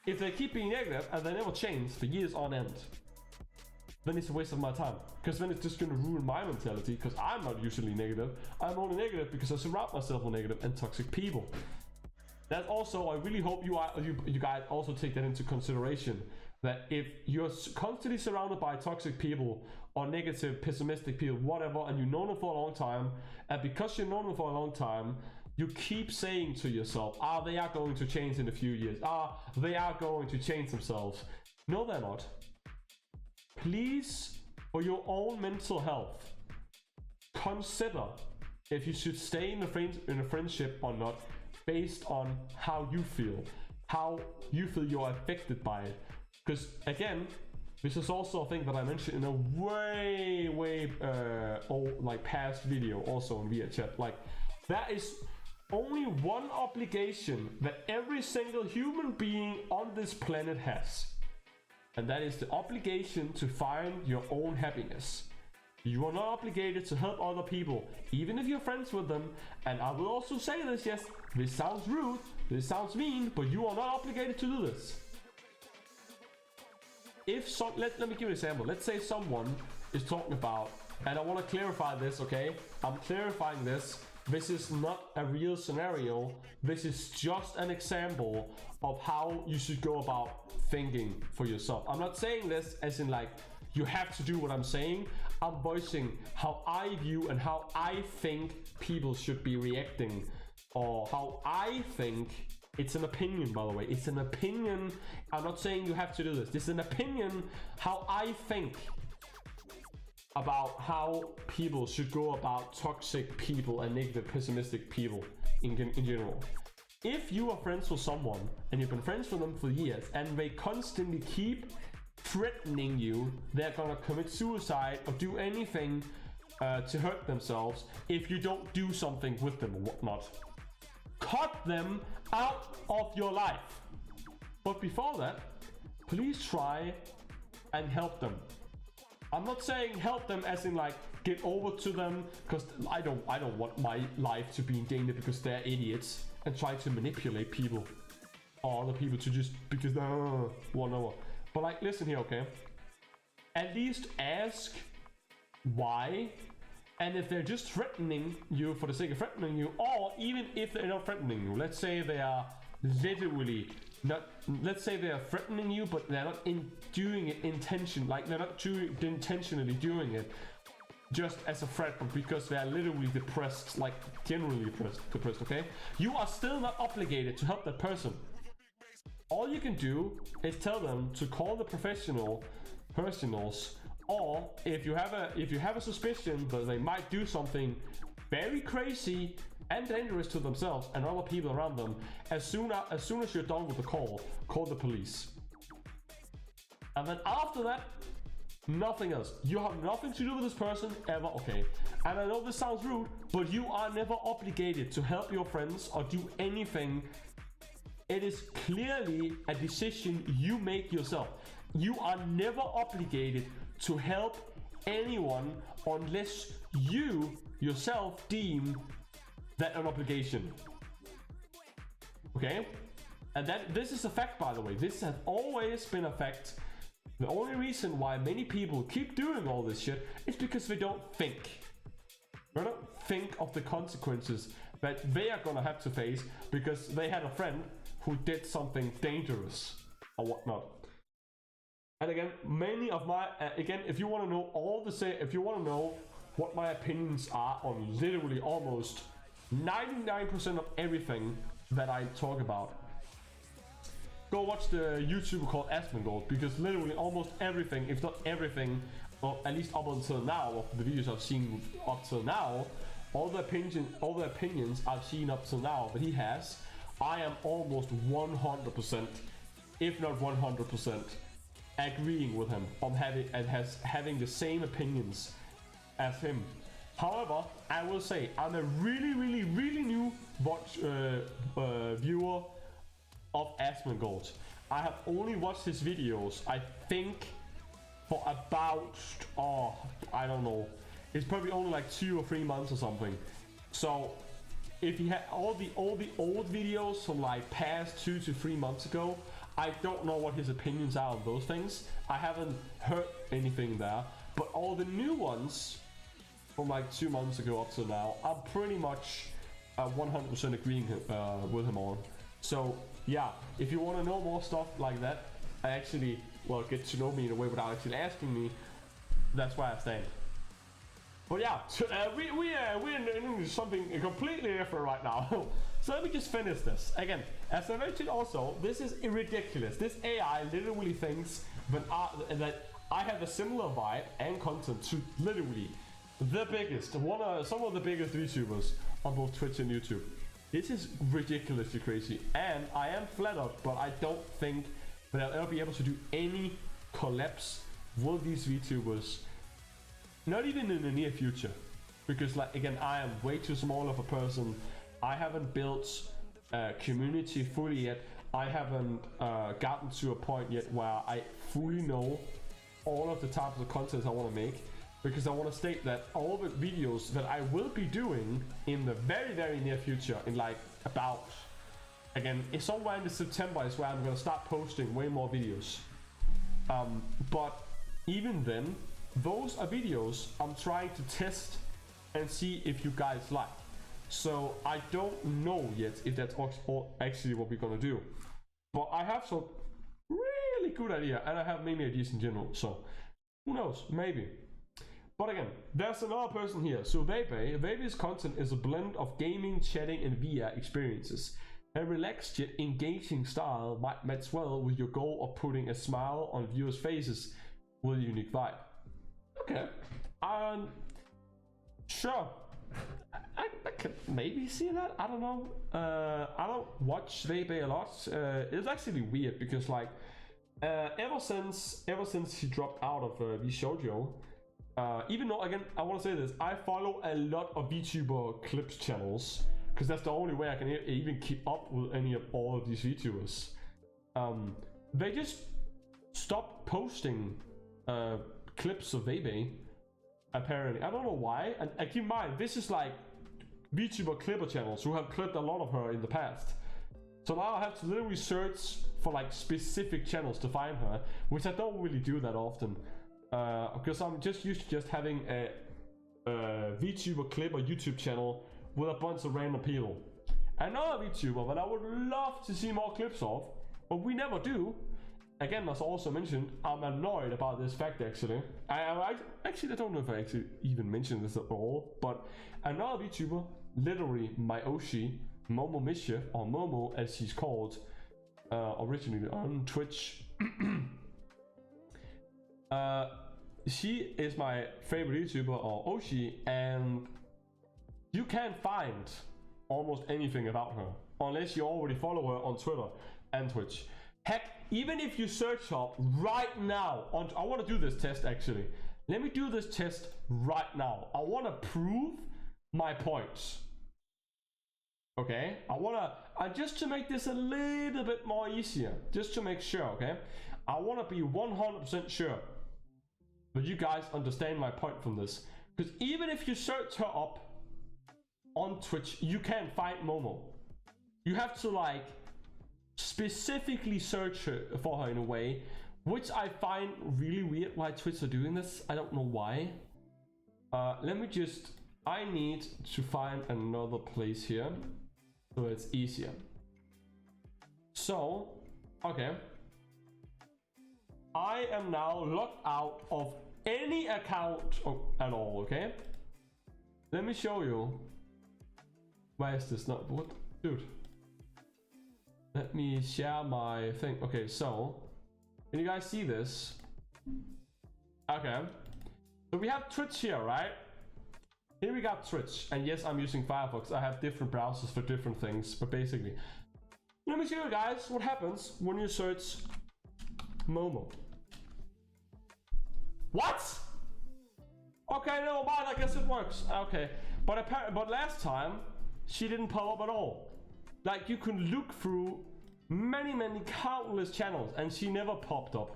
if they keep being negative and they never change for years on end, then it's a waste of my time. Because then it's just going to ruin my mentality, because I'm not usually negative. I'm only negative because I surround myself with negative and toxic people. That also, I really hope you guys also take that into consideration. That if you're constantly surrounded by toxic people or negative, pessimistic people, whatever, and you've known them for a long time, and because you've known them for a long time, you keep saying to yourself, they are going to change in a few years. They are going to change themselves. No, they're not. Please, for your own mental health, consider if you should stay in a friendship or not based on how you feel you're affected by it. Because again, this is also a thing that I mentioned in a way old, like past video also in VIA chat. Like, there is only one obligation that every single human being on this planet has, and that is the obligation to find your own happiness. You are not obligated to help other people, even if you're friends with them. And I will also say this, yes, this sounds rude, this sounds mean, but you are not obligated to do this. If let me give you an example. Let's say someone is talking about, and I want to clarify this, okay? I'm clarifying this. This is not a real scenario. This is just an example of how you should go about thinking for yourself. I'm not saying this as in like, you have to do what I'm saying. I'm voicing how I view and how I think people should be reacting, or how I think. It's an opinion, by the way. It's an opinion. I'm not saying you have to do this. This is an opinion how I think about how people should go about toxic people and negative, pessimistic people in general. If you are friends with someone and you've been friends with them for years and they constantly keep threatening you, they're gonna commit suicide or do anything to hurt themselves if you don't do something with them or whatnot. Cut them out of your life. But before that, please try and help them. I'm not saying help them as in like get over to them, because I don't want my life to be in danger because they're idiots and try to manipulate people or other people to just because whatever. But like, listen here, okay? At least ask why, and if they're just threatening you for the sake of threatening you, or even if they're not threatening you, let's say they are literally not, let's say they are threatening you, but they're not doing it like they're not intentionally doing it just as a threat, but because they're literally depressed, like generally depressed, okay? You are still not obligated to help that person. All you can do is tell them to call the professionals, or if you have a suspicion that they might do something very crazy and dangerous to themselves and other people around them, as soon as you're done with the call the police. And then after that, nothing else. You have nothing to do with this person ever, okay? And I know this sounds rude, but you are never obligated to help your friends or do anything. It is clearly a decision you make yourself. You are never obligated to help anyone unless you yourself deem that an obligation. Okay? And this is a fact, by the way. This has always been a fact. The only reason why many people keep doing all this shit is because they don't think. They don't think of the consequences that they are gonna have to face because they had a friend who did something dangerous or whatnot. And again, many of my if you want to know if you want to know what my opinions are on literally almost 99% of everything that I talk about, go watch the YouTuber called Asmongold, because literally almost everything, if not everything, or at least up until now, of the videos I've seen up till now, all the opinions I've seen up till now that he has, I am almost 100%, if not 100%, agreeing with him on having the same opinions as him. However, I will say I'm a really new viewer of Asmongold. I have only watched his videos, I think, for about I don't know, it's probably only like 2 or 3 months or something. So if he had all the old videos from like past 2 to 3 months ago, I don't know what his opinions are on those things. I haven't heard anything there, but all the new ones from like 2 months ago up to now, I'm pretty much 100% agreeing with him on. So yeah, if you want to know more stuff like that, I actually, well, get to know me in a way without actually asking me, that's why I stand. But yeah, so, we're in something completely different right now. So let me just finish this. Again, as I mentioned also, this is ridiculous. This AI literally thinks that I have a similar vibe and content to literally the biggest, some of the biggest VTubers on both Twitch and YouTube. This is ridiculously crazy, and I am flattered, but I don't think that I'll ever be able to do any collabs with these VTubers. Not even in the near future, because like again, I am way too small of a person. I haven't built a community fully yet. I haven't gotten to a point yet where I fully know all of the types of content I want to make, because I want to state that all the videos that I will be doing in the very near future, in like about, again, it's somewhere in the September is where I'm going to start posting way more videos. But even then, those are videos I'm trying to test and see if you guys like. So I don't know yet if that's actually what we're going to do. But I have some really good idea, and I have many ideas in general, so who knows, maybe. But again, there's another person here. So Vapey's content is a blend of gaming, chatting, and VR experiences. A relaxed yet engaging style might match well with your goal of putting a smile on viewers' faces with a unique vibe. Okay, sure. I could maybe see that. I don't know. I don't watch Vapey a lot. It's actually weird because like ever since he dropped out of VShoujo, even though again I want to say this, I follow a lot of VTuber clips channels because that's the only way I can even keep up with any of all of these VTubers. They just stopped posting clips of Vapey. Apparently, I don't know why. And keep in mind, this is like VTuber clipper channels who have clipped a lot of her in the past. So now I have to literally search for like specific channels to find her, which I don't really do that often, because I'm just used to just having a VTuber clipper YouTube channel with a bunch of random people. Another VTuber that I would love to see more clips of, but we never do. Again, as I also mentioned, I'm annoyed about this fact actually. I don't know if I actually even mentioned this at all, but another VTuber, literally my Oshi, Momo Mischief, or Momo as she's called originally on Twitch. She is my favorite YouTuber, or Oshi, and you can't find almost anything about her unless you already follow her on Twitter and Twitch. Heck, even if you search up right now, I want to do this test actually. Let me do this test right now. I want to prove my points. Okay, just to make this a little bit more easier, just to make sure, okay? I want to be 100% sure that you guys understand my point from this. Because even if you search her up on Twitch, you can't find Momo. You have to like specifically search for her in a way, which I find really weird why Twitch are doing this. I don't know why. I need to find another place here so it's easier. So, okay. I am now logged out of any account at all, okay? Let me show you. Why is this not, what? Dude. Let me share my thing. Okay, so can you guys see this? Okay, so we have Twitch here, right? Here we got Twitch, and yes, I'm using Firefox. I have different browsers for different things, but basically, let me show you guys what happens when you search Momo. What? Okay, no, but I guess it works. Okay, but last time she didn't pop up at all. Like, you can look through many countless channels and she never popped up.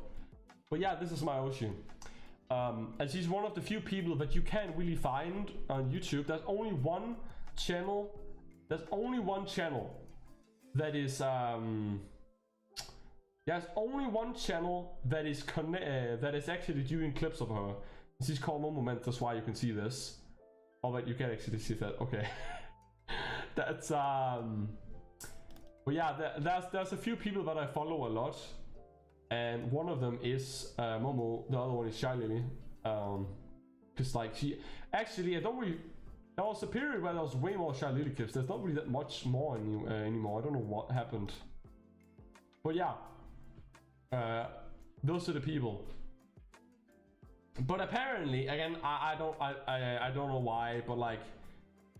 But yeah, this is my Oshi. And she's one of the few people that you can't really find on YouTube. There's only one channel. That is there's only one channel that is actually doing clips of her. She's called Moment. That's why you can see this. Oh, but you can actually see that. Okay. That's but yeah, there's a few people that I follow a lot, and one of them is Momo. The other one is Shy Lily. Cause like she actually, I don't really. There was a period where there was way more Shy Lily clips. There's not really that much more anymore. I don't know what happened. But yeah, those are the people. But apparently, again, I don't know why, but like,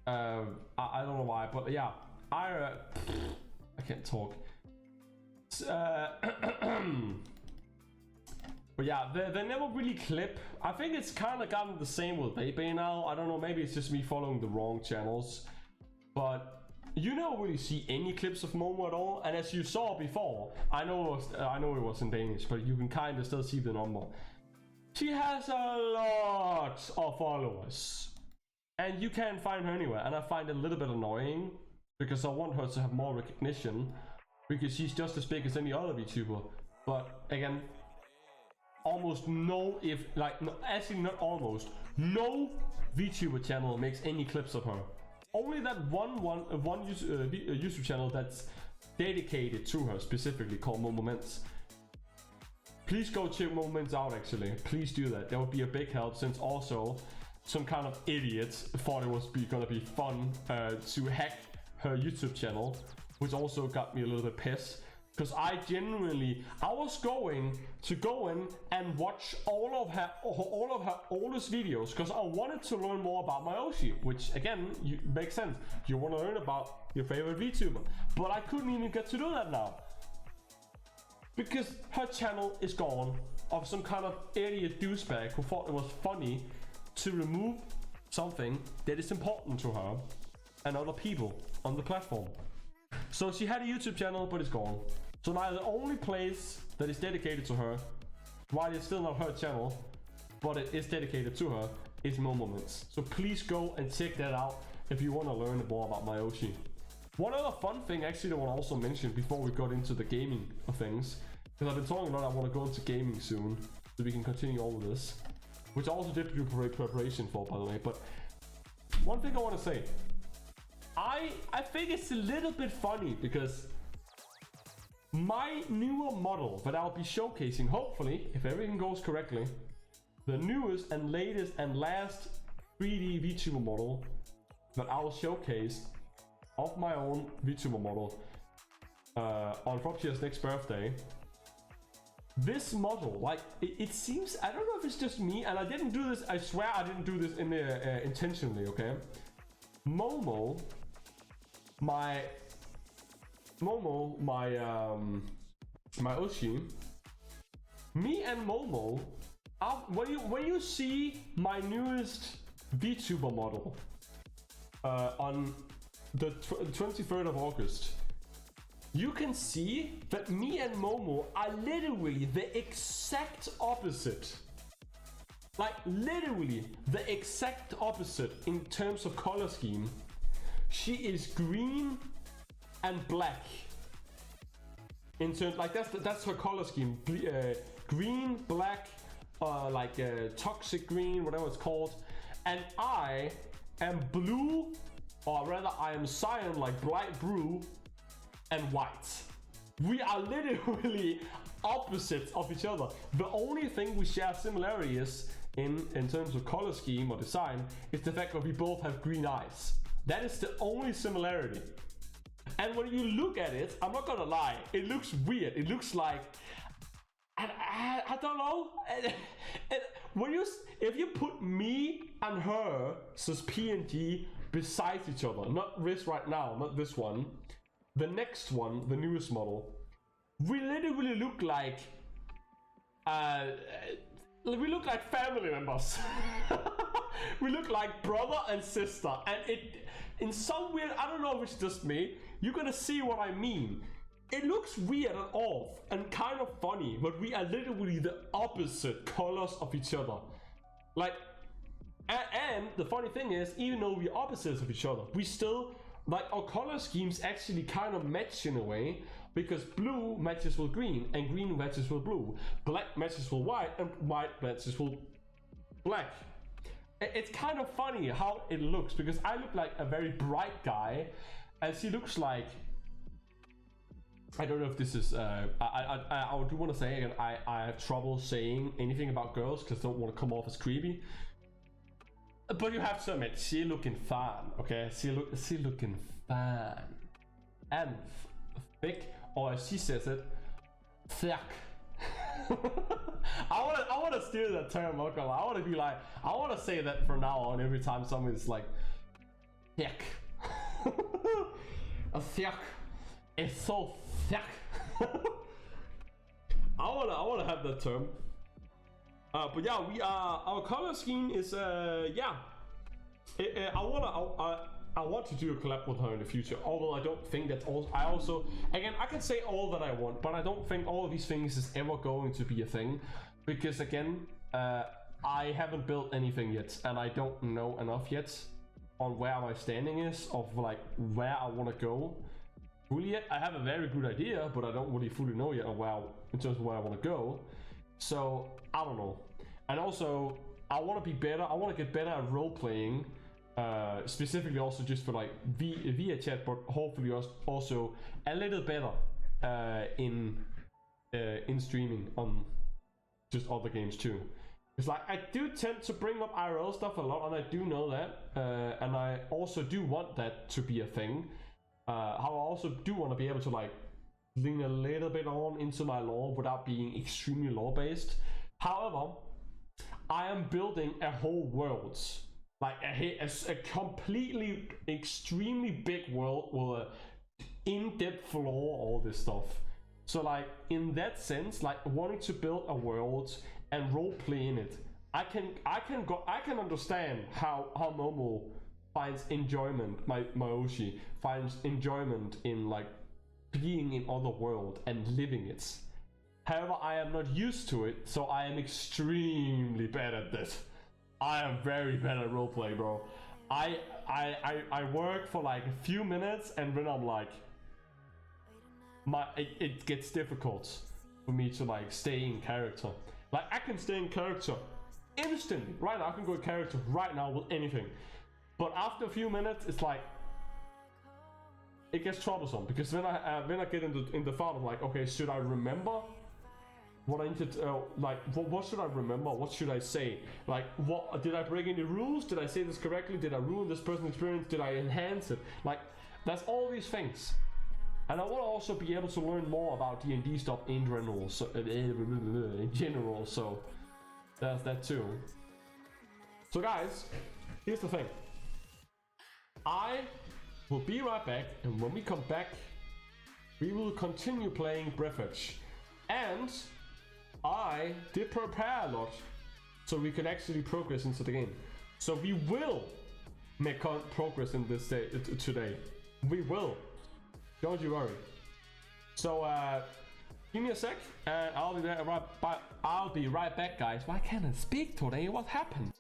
I don't know why, but yeah, I can't talk. But yeah, they never really clip. I think it's kind of gotten the same with Baby now. I don't know, maybe it's just me following the wrong channels. But you never really see any clips of Momo at all. And as you saw before, I know it was in Danish, but you can kind of still see the number. She has a lot of followers. And you can't find her anywhere. And I find it a little bit annoying, because I want her to have more recognition. Because she's just as big as any other VTuber. But again, almost no, actually not almost, no VTuber channel makes any clips of her. Only that one YouTube channel that's dedicated to her, specifically called Moments. Please go check Moments out, actually. Please do that. That would be a big help, since also some kind of idiots thought it was gonna be fun to hack her YouTube channel, which also got me a little bit pissed. Because I was going to go in and watch all of her oldest videos, because I wanted to learn more about Myoshi, which again, makes sense. You want to learn about your favorite VTuber, but I couldn't even get to do that now, because her channel is gone of some kind of idiot douchebag who thought it was funny to remove something that is important to her and other people on the platform. So she had a YouTube channel, but it's gone. So now the only place that is dedicated to her, while it's still not her channel, but it is dedicated to her, is Moments. So please go and check that out if you want to learn more about Myoshi. One other fun thing actually I want to also mention before we got into the gaming of things, because I've been talking a lot, I want to go into gaming soon, so we can continue all of this, which I also did do preparation for, by the way. But one thing I want to say, I think it's a little bit funny, because my newer model that I'll be showcasing, hopefully, if everything goes correctly, the newest and latest and last 3D VTuber model that I'll showcase of my own VTuber model on Frogchair's next birthday. This model, like, it seems, I don't know if it's just me, and I didn't do this, I swear I didn't do this in intentionally, okay? Momo, my Oshi, me and Momo, when you see my newest VTuber model on the 23rd of August, you can see that me and Momo are literally the exact opposite. Like literally the exact opposite in terms of color scheme. She is green and black. In terms, like that's her color scheme. Green, black, toxic green, whatever it's called. And I am blue, or rather I am cyan, like bright blue, and white. We are literally opposites of each other. The only thing we share similarity is in terms of color scheme or design is the fact that we both have green eyes. That is the only similarity. And when you look at it, I'm not gonna lie, it looks weird. It looks like, I don't know. If you put me and her, says PNG, beside each other, not this right now, not this one, the next one, the newest model, we literally look like, we look like family members. We look like brother and sister, and it, in some weird, I don't know if it's just me, you're gonna see what I mean. It looks weird and off and kind of funny, but we are literally the opposite colors of each other. Like, and the funny thing is, even though we're opposites of each other, we still, like, our color schemes actually kind of match in a way, because blue matches with green, and green matches with blue, black matches with white, and white matches with black. It's kind of funny how it looks, because I look like a very bright guy, and she looks like, I don't know if this is, I do want to say again, I have trouble saying anything about girls, because I don't want to come off as creepy. But you have to admit, she looking fine, okay? She looking fine. And thick, or as she says it, thick. I want want to steal that term. Okay, I want to be like, I want to say that from now on every time someone's like, thick. A thick. It's so thick. I wanna have that term. But yeah, we are. Our color scheme is yeah. I want to do a collab with her in the future. Although I don't think that's all. I also, again, I can say all that I want, but I don't think all of these things is ever going to be a thing, because again, I haven't built anything yet, and I don't know enough yet on where my standing is of like where I want to go. Fully yet, I have a very good idea, but I don't really fully know yet where, in terms of where I want to go. So I don't know. And also, I want to be better. I want to get better at role playing, specifically also just for like via chat, but hopefully also a little better in streaming on just other games too. It's like I do tend to bring up IRL stuff a lot, and I do know that, and I also do want that to be a thing. How I also do want to be able to like lean a little bit on into my lore without being extremely lore based. However, I am building a whole world, like a completely extremely big world with a in-depth lore, all this stuff. So like in that sense, like wanting to build a world and role play in it, I can understand how Momo finds enjoyment, my Oshi finds enjoyment in like being in other world and living it. However, I am not used to it, so I am extremely bad at this. I am very bad at roleplay, bro. I work for like a few minutes, and then I'm like, it gets difficult for me to like stay in character. Like I can stay in character instantly. Right now, I can go in character right now with anything. But after a few minutes, it's like it gets troublesome, because then I get in the thought of like, okay, should I remember what I need to like what should I remember? What should I say? Like, what did I break any rules? Did I say this correctly? Did I ruin this person's experience? Did I enhance it? Like, that's all these things. And I want to also be able to learn more about D&D stuff in general. So so there's that too. So guys, here's the thing. I will be right back, and when we come back, we will continue playing Breathedge. And I did prepare a lot so we can actually progress into the game. So we will make progress in this day today. We will. Don't you worry. So give me a sec, and I'll be right back, guys. Why can't I speak today? What happened?